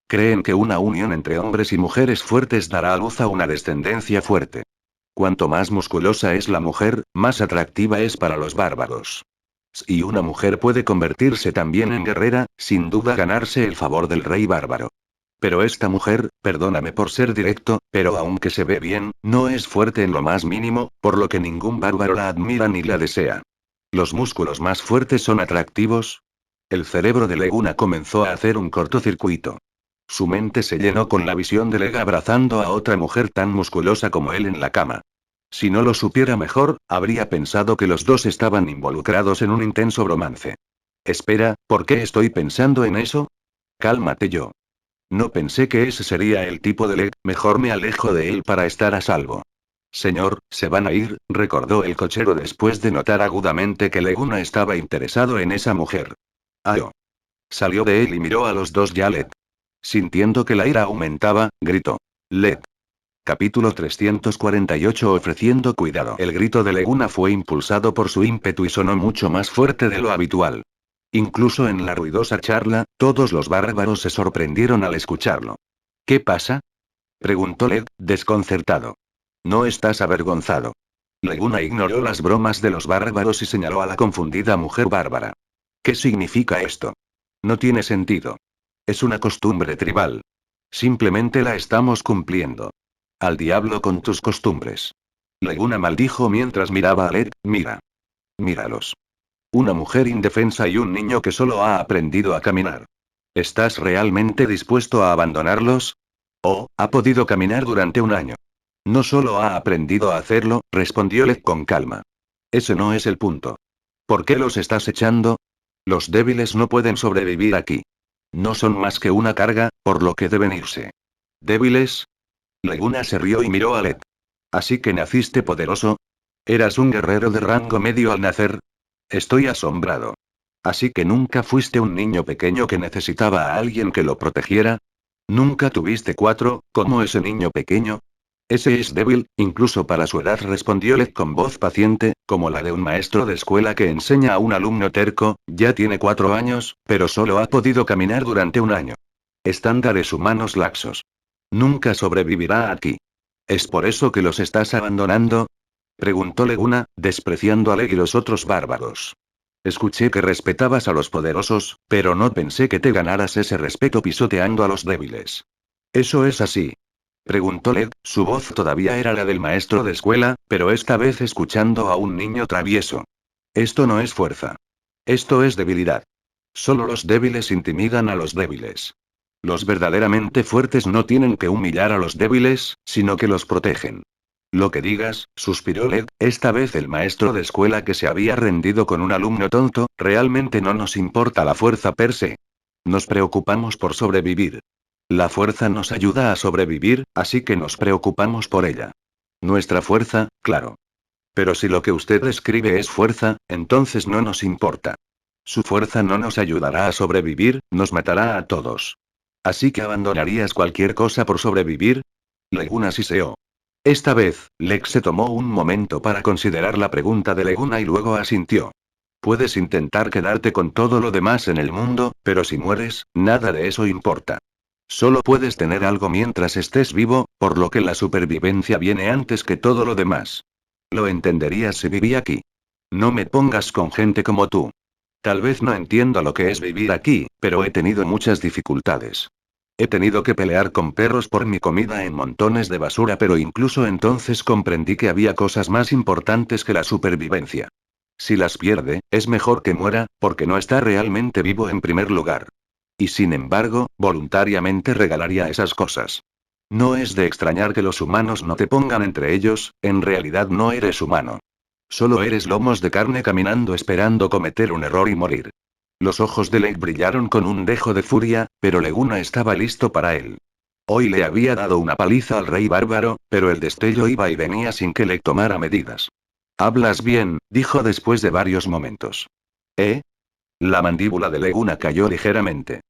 [SPEAKER 1] Creen que una unión entre hombres y mujeres fuertes dará a luz a una descendencia fuerte. Cuanto más musculosa es la mujer, más atractiva es para los bárbaros. Si una mujer puede convertirse también en guerrera, sin duda ganarse el favor del rey bárbaro. Pero esta mujer, perdóname por ser directo, pero aunque se ve bien, no es fuerte en lo más mínimo, por lo que ningún bárbaro la admira ni la desea. ¿Los músculos más fuertes son atractivos? El cerebro de Leguna comenzó a hacer un cortocircuito. Su mente se llenó con la visión de Lega abrazando a otra mujer tan musculosa como él en la cama. Si no lo supiera mejor, habría pensado que los dos estaban involucrados en un intenso bromance. Espera, ¿por qué estoy pensando en eso? Cálmate yo. No pensé que ese sería el tipo de Leg, mejor me alejo de él para estar a salvo. Señor, se van a ir, recordó el cochero después de notar agudamente que Leguna estaba interesado en esa mujer. ¡Ayo! Salió de él y miró a los dos Yalet. Sintiendo que la ira aumentaba, gritó. Led. Capítulo 348 ofreciendo cuidado. El grito de Leguna fue impulsado por su ímpetu y sonó mucho más fuerte de lo habitual. Incluso en la ruidosa charla, todos los bárbaros se sorprendieron al escucharlo. ¿Qué pasa? Preguntó Led, desconcertado. ¿No estás avergonzado? Leguna ignoró las bromas de los bárbaros y señaló a la confundida mujer bárbara. ¿Qué significa esto? No tiene sentido. Es una costumbre tribal. Simplemente la estamos cumpliendo. Al diablo con tus costumbres. Leguna maldijo mientras miraba a Led. Mira. Míralos. Una mujer indefensa y un niño que solo ha aprendido a caminar. ¿Estás realmente dispuesto a abandonarlos? Oh, ha podido caminar durante un año. No solo ha aprendido a hacerlo, respondió Led con calma. Ese no es el punto. ¿Por qué los estás echando? Los débiles no pueden sobrevivir aquí. No son más que una carga, por lo que deben irse. ¿Débiles? Leguna se rió y miró a Led. ¿Así que naciste poderoso? ¿Eras un guerrero de rango medio al nacer? Estoy asombrado. ¿Así que nunca fuiste un niño pequeño que necesitaba a alguien que lo protegiera? ¿Nunca tuviste cuatro, como ese niño pequeño? Ese es débil, incluso para su edad, respondió Led con voz paciente, como la de un maestro de escuela que enseña a un alumno terco. Ya tiene 4 años, pero solo ha podido caminar durante un año. Estándares humanos laxos. Nunca sobrevivirá aquí. ¿Es por eso que los estás abandonando? Preguntó Leguna, despreciando a Leg y los otros bárbaros. Escuché que respetabas a los poderosos, pero no pensé que te ganaras ese respeto pisoteando a los débiles. ¿Eso es así? Preguntó Led, su voz todavía era la del maestro de escuela, pero esta vez escuchando a un niño travieso. Esto no es fuerza. Esto es debilidad. Solo los débiles intimidan a los débiles. Los verdaderamente fuertes no tienen que humillar a los débiles, sino que los protegen. Lo que digas, suspiró Led, esta vez el maestro de escuela que se había rendido con un alumno tonto. Realmente no nos importa la fuerza per se. Nos preocupamos por sobrevivir. La fuerza nos ayuda a sobrevivir, así que nos preocupamos por ella. Nuestra fuerza, claro. Pero si lo que usted describe es fuerza, entonces no nos importa. Su fuerza no nos ayudará a sobrevivir, nos matará a todos. ¿Así que abandonarías cualquier cosa por sobrevivir? Leguna siseó. Esta vez, Lex se tomó un momento para considerar la pregunta de Leguna y luego asintió. Puedes intentar quedarte con todo lo demás en el mundo, pero si mueres, nada de eso importa. Solo puedes tener algo mientras estés vivo, por lo que la supervivencia viene antes que todo lo demás. Lo entenderías si viví aquí. No me pongas con gente como tú. Tal vez no entiendo lo que es vivir aquí, pero he tenido muchas dificultades. He tenido que pelear con perros por mi comida en montones de basura, pero incluso entonces comprendí que había cosas más importantes que la supervivencia. Si las pierde, es mejor que muera, porque no está realmente vivo en primer lugar. Y sin embargo, voluntariamente regalaría esas cosas. No es de extrañar que los humanos no te pongan entre ellos, en realidad no eres humano. Solo eres lomos de carne caminando esperando cometer un error y morir. Los ojos de Lake brillaron con un dejo de furia, pero Leguna estaba listo para él. Hoy le había dado una paliza al rey bárbaro, pero el destello iba y venía sin que Lake tomara medidas. Hablas bien, dijo después de varios momentos. ¿Eh? La mandíbula de Leguna cayó ligeramente.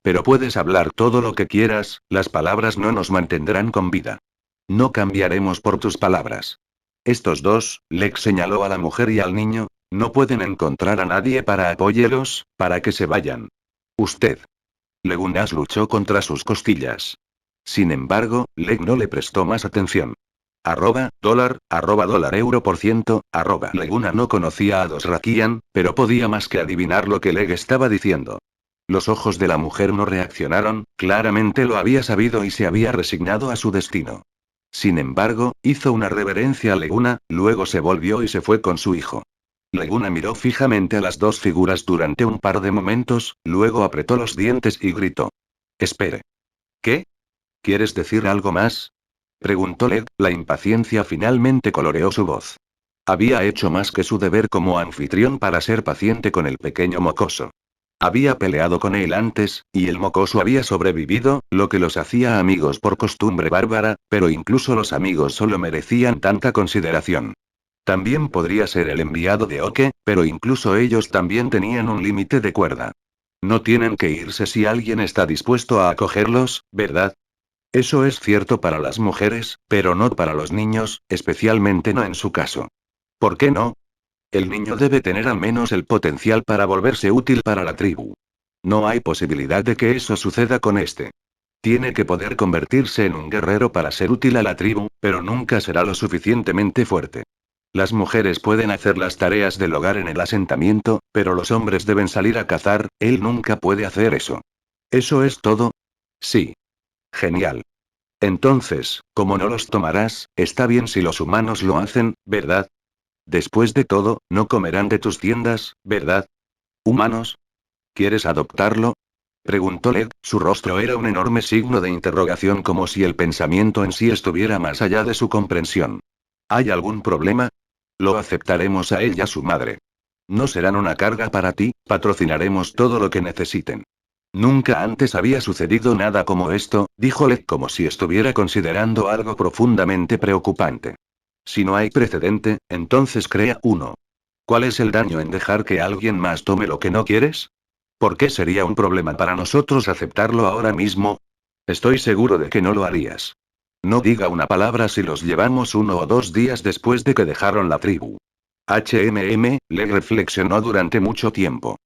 [SPEAKER 1] Pero puedes hablar todo lo que quieras, las palabras no nos mantendrán con vida. No cambiaremos por tus palabras. Estos dos, Lex señaló a la mujer y al niño, no pueden encontrar a nadie para apóyelos, para que se vayan. Usted. Legunas luchó contra sus costillas. Sin embargo, Leg no le prestó más atención. Dólar euro por ciento, Leguna no conocía a Dosrakian, pero podía más que adivinar lo que Leg estaba diciendo. Los ojos de la mujer no reaccionaron, claramente lo había sabido y se había resignado a su destino. Sin embargo, hizo una reverencia a Leguna, luego se volvió y se fue con su hijo. Leguna miró fijamente a las dos figuras durante un par de momentos, luego apretó los dientes y gritó. Espere. ¿Qué? ¿Quieres decir algo más? Preguntó Led, la impaciencia finalmente coloreó su voz. Había hecho más que su deber como anfitrión para ser paciente con el pequeño mocoso. Había peleado con él antes, y el mocoso había sobrevivido, lo que los hacía amigos por costumbre bárbara, pero incluso los amigos solo merecían tanta consideración. También podría ser el enviado de Oke, pero incluso ellos también tenían un límite de cuerda. No tienen que irse si alguien está dispuesto a acogerlos, ¿verdad? Eso es cierto para las mujeres, pero no para los niños, especialmente no en su caso. ¿Por qué no? El niño debe tener al menos el potencial para volverse útil para la tribu. No hay posibilidad de que eso suceda con este. Tiene que poder convertirse en un guerrero para ser útil a la tribu, pero nunca será lo suficientemente fuerte. Las mujeres pueden hacer las tareas del hogar en el asentamiento, pero los hombres deben salir a cazar, él nunca puede hacer eso. ¿Eso es todo? Sí. Genial. Entonces, como no los tomarás, está bien si los humanos lo hacen, ¿verdad? Después de todo, no comerán de tus tiendas, ¿verdad? ¿Humanos? ¿Quieres adoptarlo? Preguntó Led, su rostro era un enorme signo de interrogación como si el pensamiento en sí estuviera más allá de su comprensión. ¿Hay algún problema? Lo aceptaremos a él y a su madre. No serán una carga para ti, patrocinaremos todo lo que necesiten. Nunca antes había sucedido nada como esto, dijo Led como si estuviera considerando algo profundamente preocupante. Si no hay precedente, entonces crea uno. ¿Cuál es el daño en dejar que alguien más tome lo que no quieres? ¿Por qué sería un problema para nosotros aceptarlo ahora mismo? Estoy seguro de que no lo harías. No diga una palabra si los llevamos 1 o 2 días después de que dejaron la tribu. Le reflexionó durante mucho tiempo.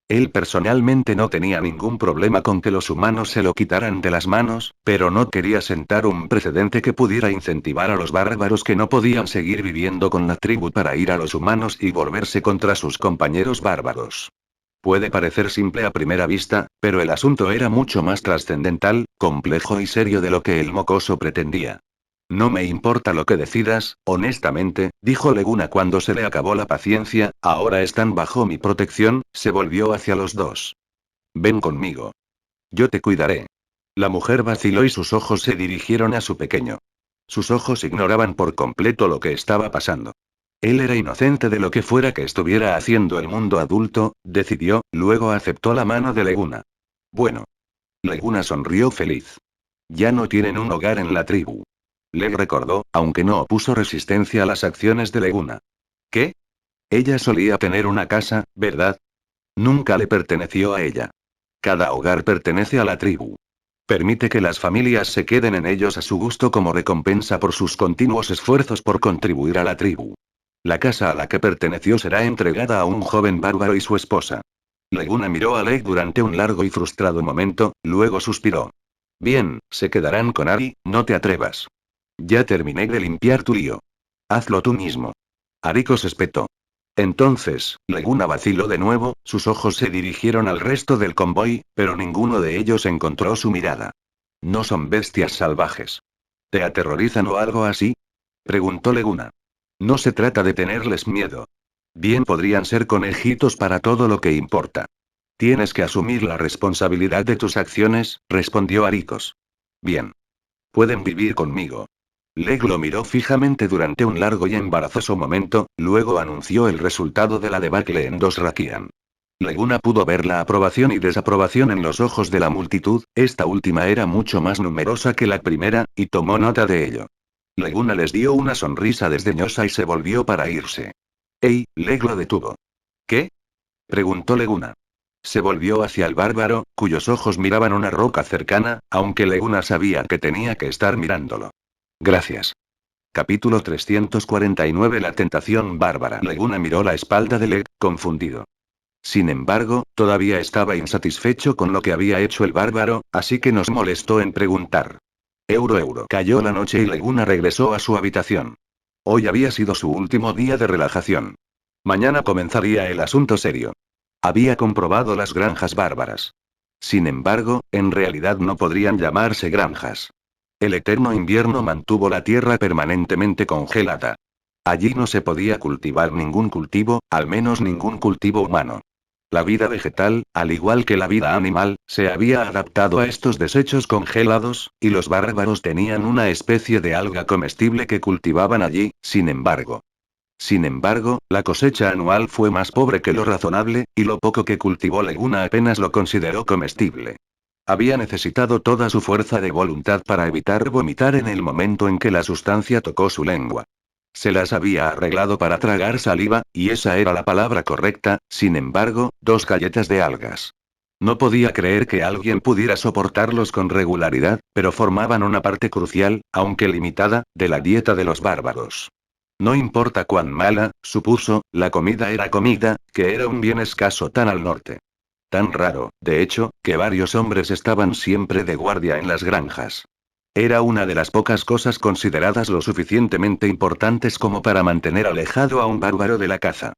[SPEAKER 1] Él personalmente no tenía ningún problema con que los humanos se lo quitaran de las manos, pero no quería sentar un precedente que pudiera incentivar a los bárbaros que no podían seguir viviendo con la tribu para ir a los humanos y volverse contra sus compañeros bárbaros. Puede parecer simple a primera vista, pero el asunto era mucho más trascendental, complejo y serio de lo que el mocoso pretendía. No me importa lo que decidas, honestamente, dijo Leguna cuando se le acabó la paciencia, ahora están bajo mi protección, se volvió hacia los dos. Ven conmigo. Yo te cuidaré. La mujer vaciló y sus ojos se dirigieron a su pequeño. Sus ojos ignoraban por completo lo que estaba pasando. Él era inocente de lo que fuera que estuviera haciendo el mundo adulto, decidió, luego aceptó la mano de Leguna. Bueno. Leguna sonrió feliz. Ya no tienen un hogar en la tribu. Le recordó, aunque no opuso resistencia a las acciones de Leguna. ¿Qué? Ella solía tener una casa, ¿verdad? Nunca le perteneció a ella. Cada hogar pertenece a la tribu. Permite que las familias se queden en ellos a su gusto como recompensa por sus continuos esfuerzos por contribuir a la tribu. La casa a la que perteneció será entregada a un joven bárbaro y su esposa. Leguna miró a Lek durante un largo y frustrado momento, luego suspiró. Bien, se quedarán con Ari, no te atrevas. Ya terminé de limpiar tu lío. Hazlo tú mismo. Arikos espetó. Entonces, Leguna vaciló de nuevo, sus ojos se dirigieron al resto del convoy, pero ninguno de ellos encontró su mirada. ¿No son bestias salvajes? ¿Te aterrorizan o algo así? Preguntó Leguna. No se trata de tenerles miedo. Bien podrían ser conejitos para todo lo que importa. Tienes que asumir la responsabilidad de tus acciones, respondió Arikos. Bien. Pueden vivir conmigo. Leg lo miró fijamente durante un largo y embarazoso momento, luego anunció el resultado de la debacle en Dosrakian. Leguna pudo ver la aprobación y desaprobación en los ojos de la multitud, esta última era mucho más numerosa que la primera, y tomó nota de ello. Leguna les dio una sonrisa desdeñosa y se volvió para irse. ¡Ey! Leg lo detuvo. ¿Qué? Preguntó Leguna. Se volvió hacia el bárbaro, cuyos ojos miraban una roca cercana, aunque Leguna sabía que tenía que estar mirándolo. Gracias. Capítulo 349 La tentación bárbara. Leguna miró la espalda de Leg, confundido. Sin embargo, todavía estaba insatisfecho con lo que había hecho el bárbaro, así que nos molestó en preguntar. Euro. Cayó la noche y Leguna regresó a su habitación. Hoy había sido su último día de relajación. Mañana comenzaría el asunto serio. Había comprobado las granjas bárbaras. Sin embargo, en realidad no podrían llamarse granjas. El eterno invierno mantuvo la tierra permanentemente congelada. Allí no se podía cultivar ningún cultivo, al menos ningún cultivo humano. La vida vegetal, al igual que la vida animal, se había adaptado a estos desechos congelados, y los bárbaros tenían una especie de alga comestible que cultivaban allí, sin embargo. La cosecha anual fue más pobre que lo razonable, y lo poco que cultivó Leguna apenas lo consideró comestible. Había necesitado toda su fuerza de voluntad para evitar vomitar en el momento en que la sustancia tocó su lengua. Se las había arreglado para tragar saliva, y esa era la palabra correcta, sin embargo, 2 galletas de algas. No podía creer que alguien pudiera soportarlos con regularidad, pero formaban una parte crucial, aunque limitada, de la dieta de los bárbaros. No importa cuán mala, supuso, la comida era comida, que era un bien escaso tan al norte. Tan raro, de hecho, que varios hombres estaban siempre de guardia en las granjas. Era una de las pocas cosas consideradas lo suficientemente importantes como para mantener alejado a un bárbaro de la caza.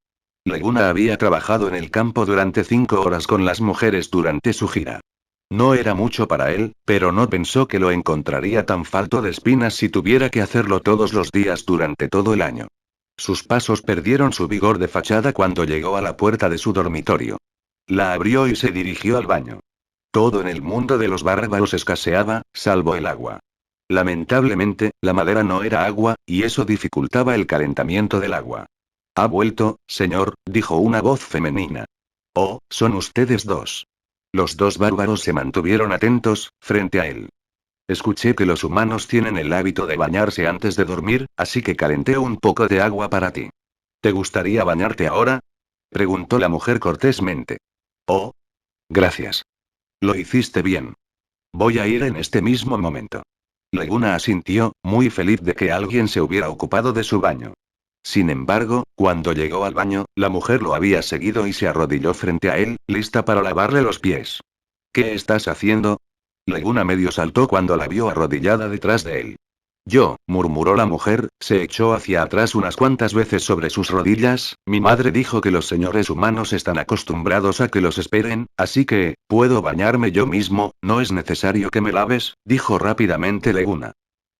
[SPEAKER 1] Leguna había trabajado en el campo durante 5 horas con las mujeres durante su gira. No era mucho para él, pero no pensó que lo encontraría tan falto de espinas si tuviera que hacerlo todos los días durante todo el año. Sus pasos perdieron su vigor de fachada cuando llegó a la puerta de su dormitorio. La abrió y se dirigió al baño. Todo en el mundo de los bárbaros escaseaba, salvo el agua. Lamentablemente, la madera no era agua, y eso dificultaba el calentamiento del agua. Ha vuelto, señor, dijo una voz femenina. Oh, son ustedes dos. Los dos bárbaros se mantuvieron atentos, frente a él. Escuché que los humanos tienen el hábito de bañarse antes de dormir, así que calenté un poco de agua para ti. ¿Te gustaría bañarte ahora? Preguntó la mujer cortésmente. Oh, gracias. Lo hiciste bien. Voy a ir en este mismo momento. Leguna asintió, muy feliz de que alguien se hubiera ocupado de su baño. Sin embargo, cuando llegó al baño, la mujer lo había seguido y se arrodilló frente a él, lista para lavarle los pies. ¿Qué estás haciendo? Leguna medio saltó cuando la vio arrodillada detrás de él. Yo, murmuró la mujer, se echó hacia atrás unas cuantas veces sobre sus rodillas. Mi madre dijo que los señores humanos están acostumbrados a que los esperen, así que, puedo bañarme yo mismo, no es necesario que me laves, dijo rápidamente Leguna.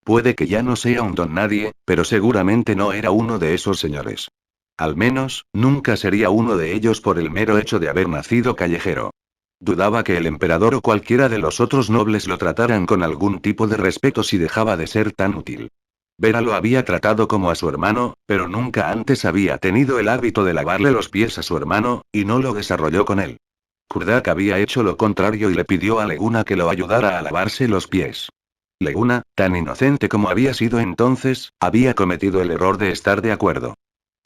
[SPEAKER 1] Puede que ya no sea un don nadie, pero seguramente no era uno de esos señores. Al menos, nunca sería uno de ellos por el mero hecho de haber nacido callejero. Dudaba que el emperador o cualquiera de los otros nobles lo trataran con algún tipo de respeto si dejaba de ser tan útil. Vera lo había tratado como a su hermano, pero nunca antes había tenido el hábito de lavarle los pies a su hermano, y no lo desarrolló con él. Kurdak había hecho lo contrario y le pidió a Leguna que lo ayudara a lavarse los pies. Leguna, tan inocente como había sido entonces, había cometido el error de estar de acuerdo.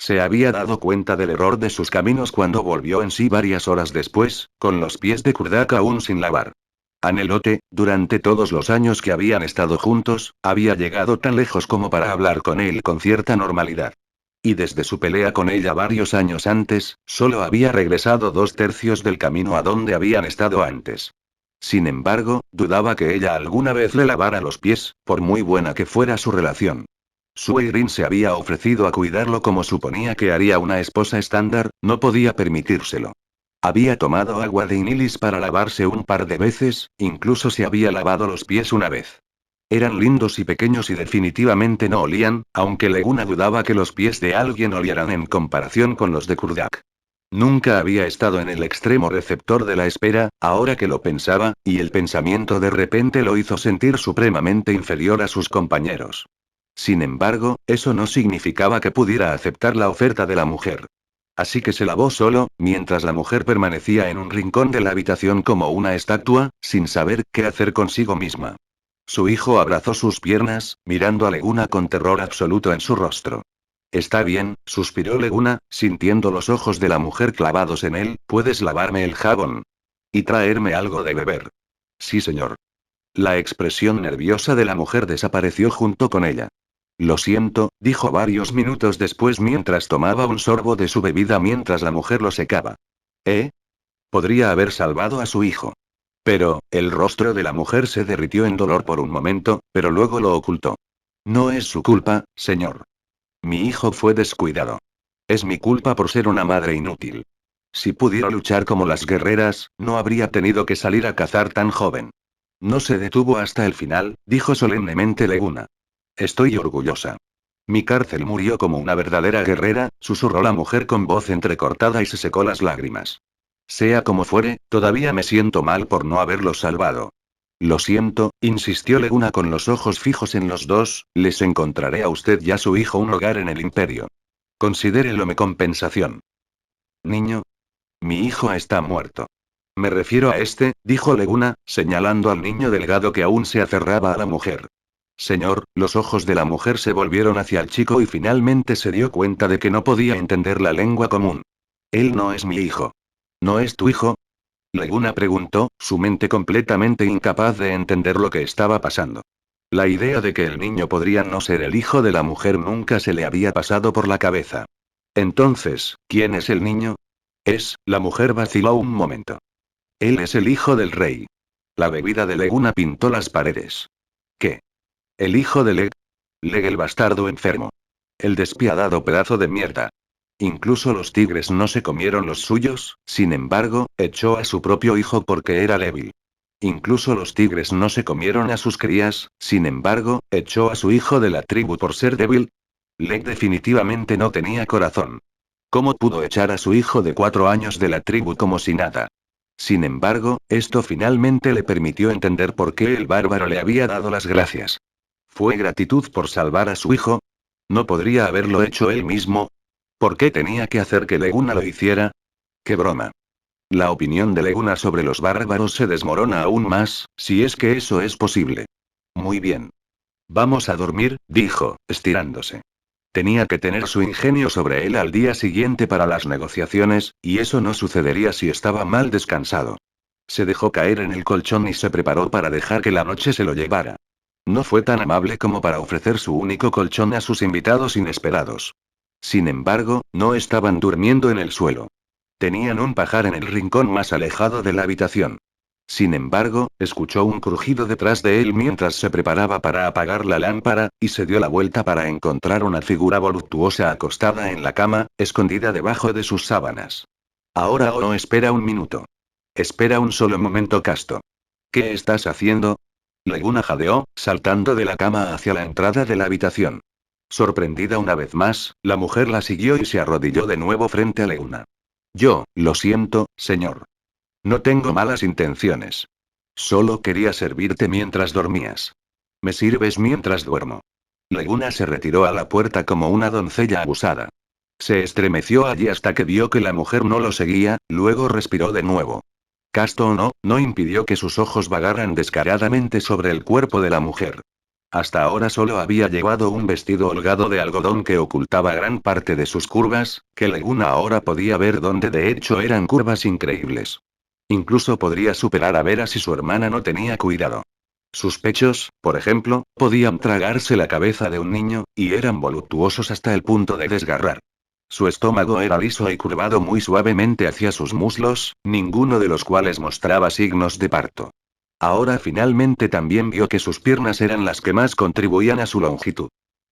[SPEAKER 1] Se había dado cuenta del error de sus caminos cuando volvió en sí varias horas después, con los pies de Kurdak aún sin lavar. Anelote, durante todos los años que habían estado juntos, había llegado tan lejos como para hablar con él con cierta normalidad. Y desde su pelea con ella varios años antes, solo había regresado 2/3 del camino a donde habían estado antes. Sin embargo, dudaba que ella alguna vez le lavara los pies, por muy buena que fuera su relación. Sueirin se había ofrecido a cuidarlo como suponía que haría una esposa estándar, no podía permitírselo. Había tomado agua de Inilis para lavarse un par de veces, incluso se había lavado los pies una vez. Eran lindos y pequeños y definitivamente no olían, aunque Leguna dudaba que los pies de alguien olieran en comparación con los de Kurdak. Nunca había estado en el extremo receptor de la espera, ahora que lo pensaba, y el pensamiento de repente lo hizo sentir supremamente inferior a sus compañeros. Sin embargo, eso no significaba que pudiera aceptar la oferta de la mujer. Así que se lavó solo, mientras la mujer permanecía en un rincón de la habitación como una estatua, sin saber qué hacer consigo misma. Su hijo abrazó sus piernas, mirando a Leguna con terror absoluto en su rostro. Está bien, suspiró Leguna, sintiendo los ojos de la mujer clavados en él, ¿puedes lavarme el jabón? Y traerme algo de beber. Sí, señor. La expresión nerviosa de la mujer desapareció junto con ella. Lo siento, dijo varios minutos después mientras tomaba un sorbo de su bebida mientras la mujer lo secaba. ¿Eh? Podría haber salvado a su hijo. Pero, el rostro de la mujer se derritió en dolor por un momento, pero luego lo ocultó. No es su culpa, señor. Mi hijo fue descuidado. Es mi culpa por ser una madre inútil. Si pudiera luchar como las guerreras, no habría tenido que salir a cazar tan joven. No se detuvo hasta el final, dijo solemnemente Leguna. Estoy orgullosa. Mi cárcel murió como una verdadera guerrera, susurró la mujer con voz entrecortada y se secó las lágrimas. Sea como fuere, todavía me siento mal por no haberlo salvado. Lo siento, insistió Leguna con los ojos fijos en los dos, les encontraré a usted y a su hijo un hogar en el imperio. Considérelo mi compensación. Niño. Mi hijo está muerto. Me refiero a este, dijo Leguna, señalando al niño delgado que aún se aferraba a la mujer. Señor, los ojos de la mujer se volvieron hacia el chico y finalmente se dio cuenta de que no podía entender la lengua común. Él no es mi hijo. ¿No es tu hijo? Leguna preguntó, su mente completamente incapaz de entender lo que estaba pasando. La idea de que el niño podría no ser el hijo de la mujer nunca se le había pasado por la cabeza. Entonces, ¿quién es el niño? La mujer vaciló un momento. Él es el hijo del rey. La bebida de Leguna pintó las paredes. ¿Qué? ¿El hijo de Leg? Leg el bastardo enfermo. El despiadado pedazo de mierda. Incluso los tigres no se comieron los suyos, sin embargo, echó a su propio hijo porque era débil. Incluso los tigres no se comieron a sus crías, sin embargo, echó a su hijo de la tribu por ser débil. Leg definitivamente no tenía corazón. ¿Cómo pudo echar a su hijo de 4 años de la tribu como si nada? Sin embargo, esto finalmente le permitió entender por qué el bárbaro le había dado las gracias. ¿Fue gratitud por salvar a su hijo? ¿No podría haberlo hecho él mismo? ¿Por qué tenía que hacer que Leguna lo hiciera? ¡Qué broma! La opinión de Leguna sobre los bárbaros se desmorona aún más, si es que eso es posible. Muy bien. Vamos a dormir, dijo, estirándose. Tenía que tener su ingenio sobre él al día siguiente para las negociaciones, y eso no sucedería si estaba mal descansado. Se dejó caer en el colchón y se preparó para dejar que la noche se lo llevara. No fue tan amable como para ofrecer su único colchón a sus invitados inesperados. Sin embargo, no estaban durmiendo en el suelo. Tenían un pajar en el rincón más alejado de la habitación. Sin embargo, escuchó un crujido detrás de él mientras se preparaba para apagar la lámpara, y se dio la vuelta para encontrar una figura voluptuosa acostada en la cama, escondida debajo de sus sábanas. Ahora o no, espera un minuto. Espera un solo momento, Casto. ¿Qué estás haciendo? Leguna jadeó, saltando de la cama hacia la entrada de la habitación. Sorprendida una vez más, la mujer la siguió y se arrodilló de nuevo frente a Leguna. Lo siento, señor. No tengo malas intenciones. Solo quería servirte mientras dormías. Me sirves mientras duermo. Leguna se retiró a la puerta como una doncella abusada. Se estremeció allí hasta que vio que la mujer no lo seguía, luego respiró de nuevo. Casto no impidió que sus ojos vagaran descaradamente sobre el cuerpo de la mujer. Hasta ahora solo había llevado un vestido holgado de algodón que ocultaba gran parte de sus curvas, que Leguna ahora podía ver donde de hecho eran curvas increíbles. Incluso podría superar a Vera si su hermana no tenía cuidado. Sus pechos, por ejemplo, podían tragarse la cabeza de un niño, y eran voluptuosos hasta el punto de desgarrar. Su estómago era liso y curvado muy suavemente hacia sus muslos, ninguno de los cuales mostraba signos de parto. Ahora finalmente también vio que sus piernas eran las que más contribuían a su longitud.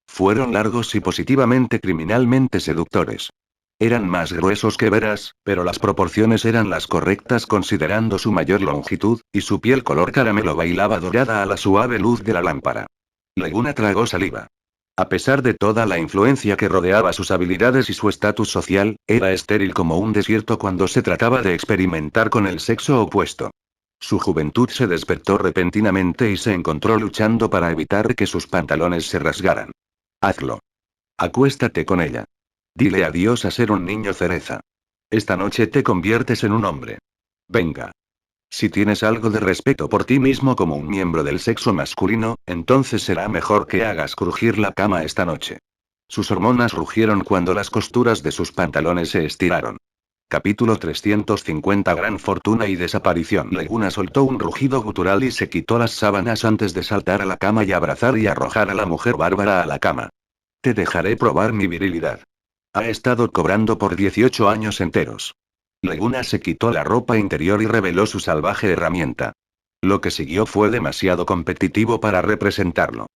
[SPEAKER 1] Fueron largos y positivamente criminalmente seductores. Eran más gruesos que Veras, pero las proporciones eran las correctas considerando su mayor longitud, y su piel color caramelo bailaba dorada a la suave luz de la lámpara. Leguna tragó saliva. A pesar de toda la influencia que rodeaba sus habilidades y su estatus social, era estéril como un desierto cuando se trataba de experimentar con el sexo opuesto. Su juventud se despertó repentinamente y se encontró luchando para evitar que sus pantalones se rasgaran. Hazlo. Acuéstate con ella. Dile adiós a ser un niño cereza. Esta noche te conviertes en un hombre. Venga. Si tienes algo de respeto por ti mismo como un miembro del sexo masculino, entonces será mejor que hagas crujir la cama esta noche. Sus hormonas rugieron cuando las costuras de sus pantalones se estiraron. Capítulo 350. Gran fortuna y desaparición. Leguna soltó un rugido gutural y se quitó las sábanas antes de saltar a la cama y abrazar y arrojar a la mujer bárbara a la cama. Te dejaré probar mi virilidad. Ha estado cobrando por 18 años enteros. Leguna se quitó la ropa interior y reveló su salvaje herramienta. Lo que siguió fue demasiado competitivo para representarlo.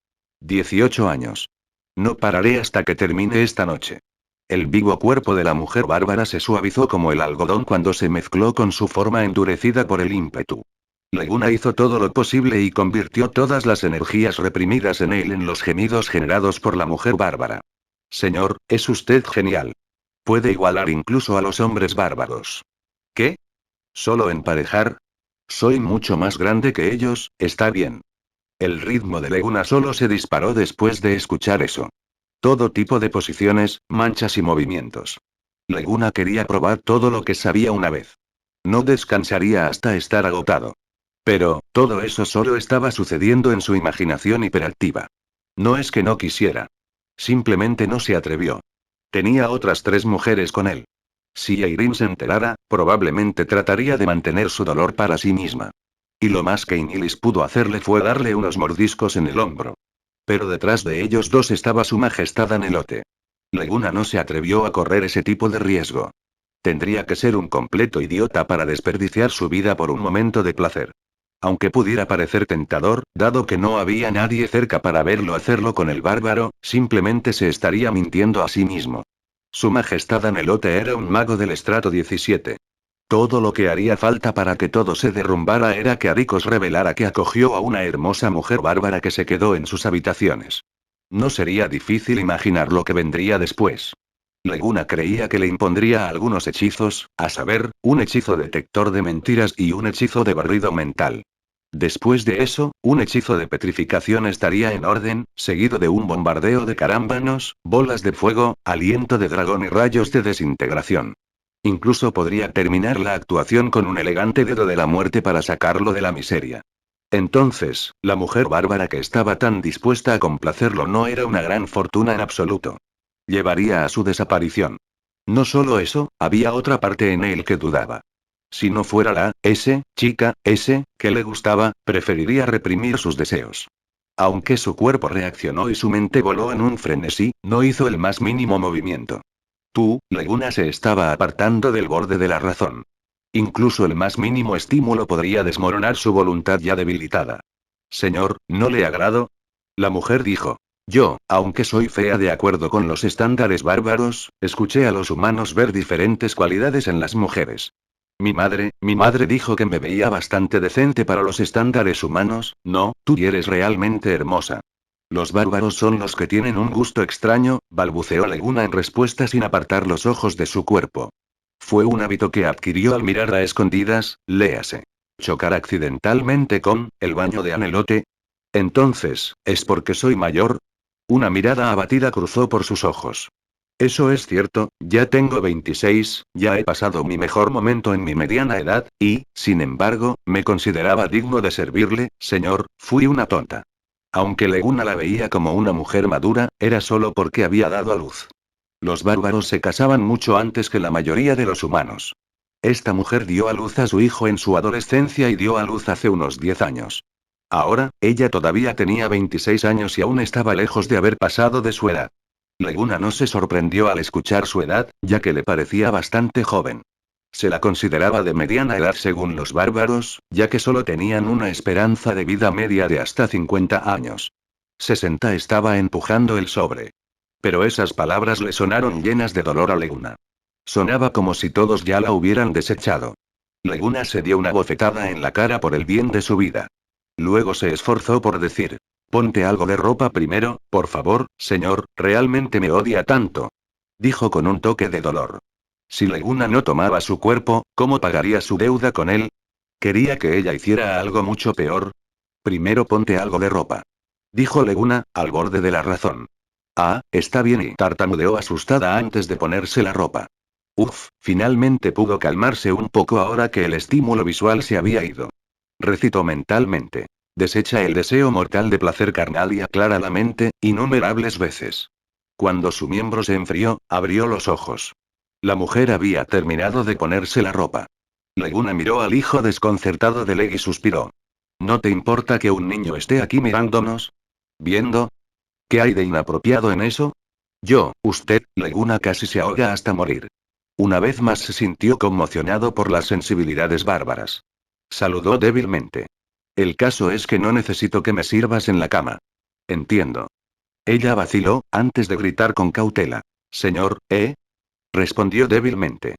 [SPEAKER 1] 18 años. No pararé hasta que termine esta noche. El vivo cuerpo de la mujer bárbara se suavizó como el algodón cuando se mezcló con su forma endurecida por el ímpetu. Leguna hizo todo lo posible y convirtió todas las energías reprimidas en él en los gemidos generados por la mujer bárbara. Señor, es usted genial. Puede igualar incluso a los hombres bárbaros. ¿Qué? ¿Solo emparejar? Soy mucho más grande que ellos, está bien. El ritmo de Leguna solo se disparó después de escuchar eso. Todo tipo de posiciones, manchas y movimientos. Leguna quería probar todo lo que sabía una vez. No descansaría hasta estar agotado. Pero, todo eso solo estaba sucediendo en su imaginación hiperactiva. No es que no quisiera. Simplemente no se atrevió. Tenía otras 3 mujeres con él. Si Irene se enterara, probablemente trataría de mantener su dolor para sí misma. Y lo más que Inilis pudo hacerle fue darle unos mordiscos en el hombro. Pero detrás de ellos dos estaba su majestad Anelote. Leguna no se atrevió a correr ese tipo de riesgo. Tendría que ser un completo idiota para desperdiciar su vida por un momento de placer. Aunque pudiera parecer tentador, dado que no había nadie cerca para verlo hacerlo con el bárbaro, simplemente se estaría mintiendo a sí mismo. Su Majestad Anelote era un mago del estrato 17. Todo lo que haría falta para que todo se derrumbara era que Aricos revelara que acogió a una hermosa mujer bárbara que se quedó en sus habitaciones. No sería difícil imaginar lo que vendría después. Leguna creía que le impondría algunos hechizos, a saber, un hechizo detector de mentiras y un hechizo de barrido mental. Después de eso, un hechizo de petrificación estaría en orden, seguido de un bombardeo de carámbanos, bolas de fuego, aliento de dragón y rayos de desintegración. Incluso podría terminar la actuación con un elegante dedo de la muerte para sacarlo de la miseria. Entonces, la mujer bárbara que estaba tan dispuesta a complacerlo no era una gran fortuna en absoluto. Llevaría a su desaparición. No solo eso, había otra parte en él que dudaba. Si no fuera chica, que le gustaba, preferiría reprimir sus deseos. Aunque su cuerpo reaccionó y su mente voló en un frenesí, no hizo el más mínimo movimiento. Leguna se estaba apartando del borde de la razón. Incluso el más mínimo estímulo podría desmoronar su voluntad ya debilitada. Señor, ¿no le agrado? La mujer dijo. Yo, aunque soy fea de acuerdo con los estándares bárbaros, escuché a los humanos ver diferentes cualidades en las mujeres. Mi madre dijo que me veía bastante decente para los estándares humanos. No, tú eres realmente hermosa. Los bárbaros son los que tienen un gusto extraño, balbuceó Leguna en respuesta sin apartar los ojos de su cuerpo. Fue un hábito que adquirió al mirar a escondidas, léase. Chocar accidentalmente con el baño de Anelote. Entonces, ¿es porque soy mayor? Una mirada abatida cruzó por sus ojos. Eso es cierto, ya tengo 26, ya he pasado mi mejor momento en mi mediana edad, y, sin embargo, me consideraba digno de servirle, señor, fui una tonta. Aunque Leguna la veía como una mujer madura, era solo porque había dado a luz. Los bárbaros se casaban mucho antes que la mayoría de los humanos. Esta mujer dio a luz a su hijo en su adolescencia y dio a luz hace unos 10 años. Ahora, ella todavía tenía 26 años y aún estaba lejos de haber pasado de su edad. Leguna no se sorprendió al escuchar su edad, ya que le parecía bastante joven. Se la consideraba de mediana edad según los bárbaros, ya que solo tenían una esperanza de vida media de hasta 50 años. 60 estaba empujando el sobre. Pero esas palabras le sonaron llenas de dolor a Leguna. Sonaba como si todos ya la hubieran desechado. Leguna se dio una bofetada en la cara por el bien de su vida. Luego se esforzó por decir: ponte algo de ropa primero, por favor, señor, realmente me odia tanto. Dijo con un toque de dolor. Si Leguna no tomaba su cuerpo, ¿cómo pagaría su deuda con él? ¿Quería que ella hiciera algo mucho peor? Primero ponte algo de ropa. Dijo Leguna, al borde de la razón. Ah, está bien, y tartamudeó asustada antes de ponerse la ropa. Finalmente pudo calmarse un poco ahora que el estímulo visual se había ido. Recitó mentalmente. Desecha el deseo mortal de placer carnal y aclara la mente, innumerables veces. Cuando su miembro se enfrió, abrió los ojos. La mujer había terminado de ponerse la ropa. Leguna miró al hijo desconcertado de Leg y suspiró. ¿No te importa que un niño esté aquí mirándonos? ¿Viendo? ¿Qué hay de inapropiado en eso? Usted, Leguna casi se ahoga hasta morir. Una vez más se sintió conmocionado por las sensibilidades bárbaras. Saludó débilmente. El caso es que no necesito que me sirvas en la cama. Entiendo. Ella vaciló, antes de gritar con cautela. Señor, respondió débilmente.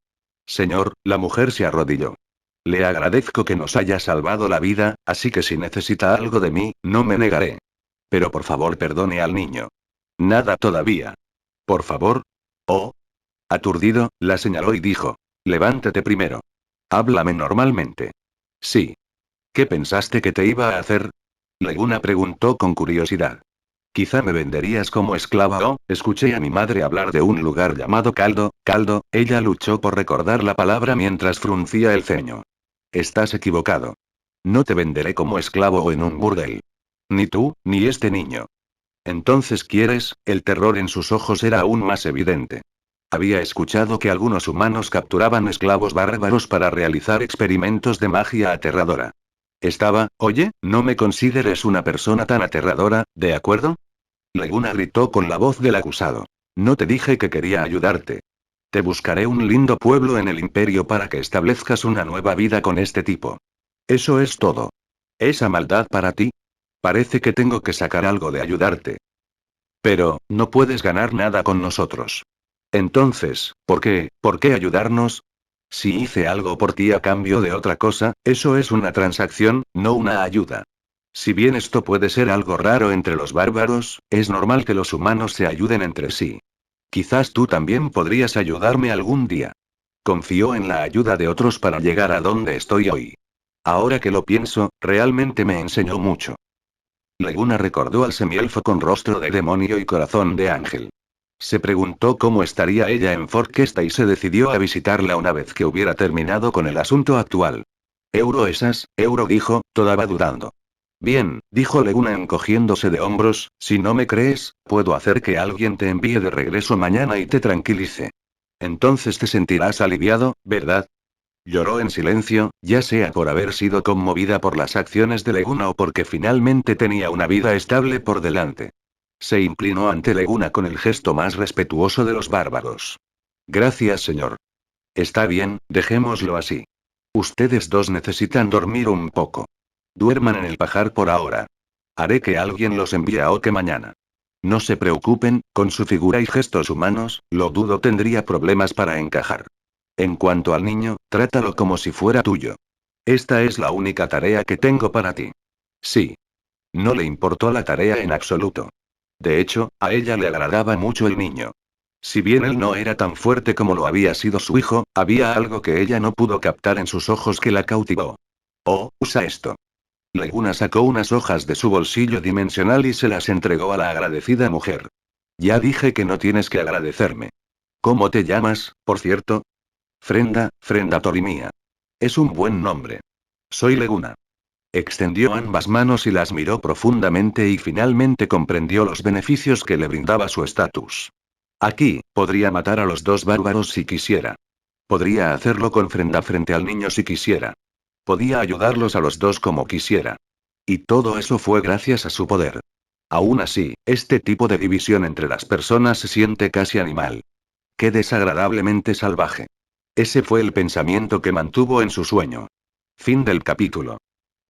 [SPEAKER 1] Señor, la mujer se arrodilló. Le agradezco que nos haya salvado la vida, así que si necesita algo de mí, no me negaré. Pero por favor perdone al niño. Nada todavía. Por favor. Oh. Aturdido, la señaló y dijo. Levántate primero. Háblame normalmente. Sí. ¿Qué pensaste que te iba a hacer? Leguna preguntó con curiosidad. Quizá me venderías como esclava o, escuché a mi madre hablar de un lugar llamado Caldo, ella luchó por recordar la palabra mientras fruncía el ceño. Estás equivocado. No te venderé como esclavo o en un burdel. Ni tú, ni este niño. Entonces quieres, el terror en sus ojos era aún más evidente. Había escuchado que algunos humanos capturaban esclavos bárbaros para realizar experimentos de magia aterradora. Oye, no me consideres una persona tan aterradora, ¿de acuerdo? Leguna gritó con la voz del acusado. No te dije que quería ayudarte. Te buscaré un lindo pueblo en el imperio para que establezcas una nueva vida con este tipo. Eso es todo. ¿Esa maldad para ti? Parece que tengo que sacar algo de ayudarte. Pero, no puedes ganar nada con nosotros. Entonces, ¿por qué? ¿Por qué ayudarnos? Si hice algo por ti a cambio de otra cosa, eso es una transacción, no una ayuda. Si bien esto puede ser algo raro entre los bárbaros, es normal que los humanos se ayuden entre sí. Quizás tú también podrías ayudarme algún día. Confío en la ayuda de otros para llegar a donde estoy hoy. Ahora que lo pienso, realmente me enseñó mucho. Leguna recordó al semielfo con rostro de demonio y corazón de ángel. Se preguntó cómo estaría ella en Forquesta y se decidió a visitarla una vez que hubiera terminado con el asunto actual. Euro dijo, todavía dudando. Bien, dijo Leguna encogiéndose de hombros, si no me crees, puedo hacer que alguien te envíe de regreso mañana y te tranquilice. Entonces te sentirás aliviado, ¿verdad? Lloró en silencio, ya sea por haber sido conmovida por las acciones de Leguna o porque finalmente tenía una vida estable por delante. Se inclinó ante Leguna con el gesto más respetuoso de los bárbaros. Gracias, señor. Está bien, dejémoslo así. Ustedes dos necesitan dormir un poco. Duerman en el pajar por ahora. Haré que alguien los envíe a Oke mañana. No se preocupen, con su figura y gestos humanos, lo dudo tendría problemas para encajar. En cuanto al niño, trátalo como si fuera tuyo. Esta es la única tarea que tengo para ti. Sí. No le importó la tarea en absoluto. De hecho, a ella le agradaba mucho el niño. Si bien él no era tan fuerte como lo había sido su hijo, había algo que ella no pudo captar en sus ojos que la cautivó. Oh, usa esto. Leguna sacó unas hojas de su bolsillo dimensional y se las entregó a la agradecida mujer. Ya dije que no tienes que agradecerme. ¿Cómo te llamas, por cierto? Frenda Torimía. Es un buen nombre. Soy Leguna. Extendió ambas manos y las miró profundamente y finalmente comprendió los beneficios que le brindaba su estatus. Aquí, podría matar a los dos bárbaros si quisiera. Podría hacerlo con Frenda frente al niño si quisiera. Podía ayudarlos a los dos como quisiera. Y todo eso fue gracias a su poder. Aún así, este tipo de división entre las personas se siente casi animal. Qué desagradablemente salvaje. Ese fue el pensamiento que mantuvo en su sueño. Fin del capítulo.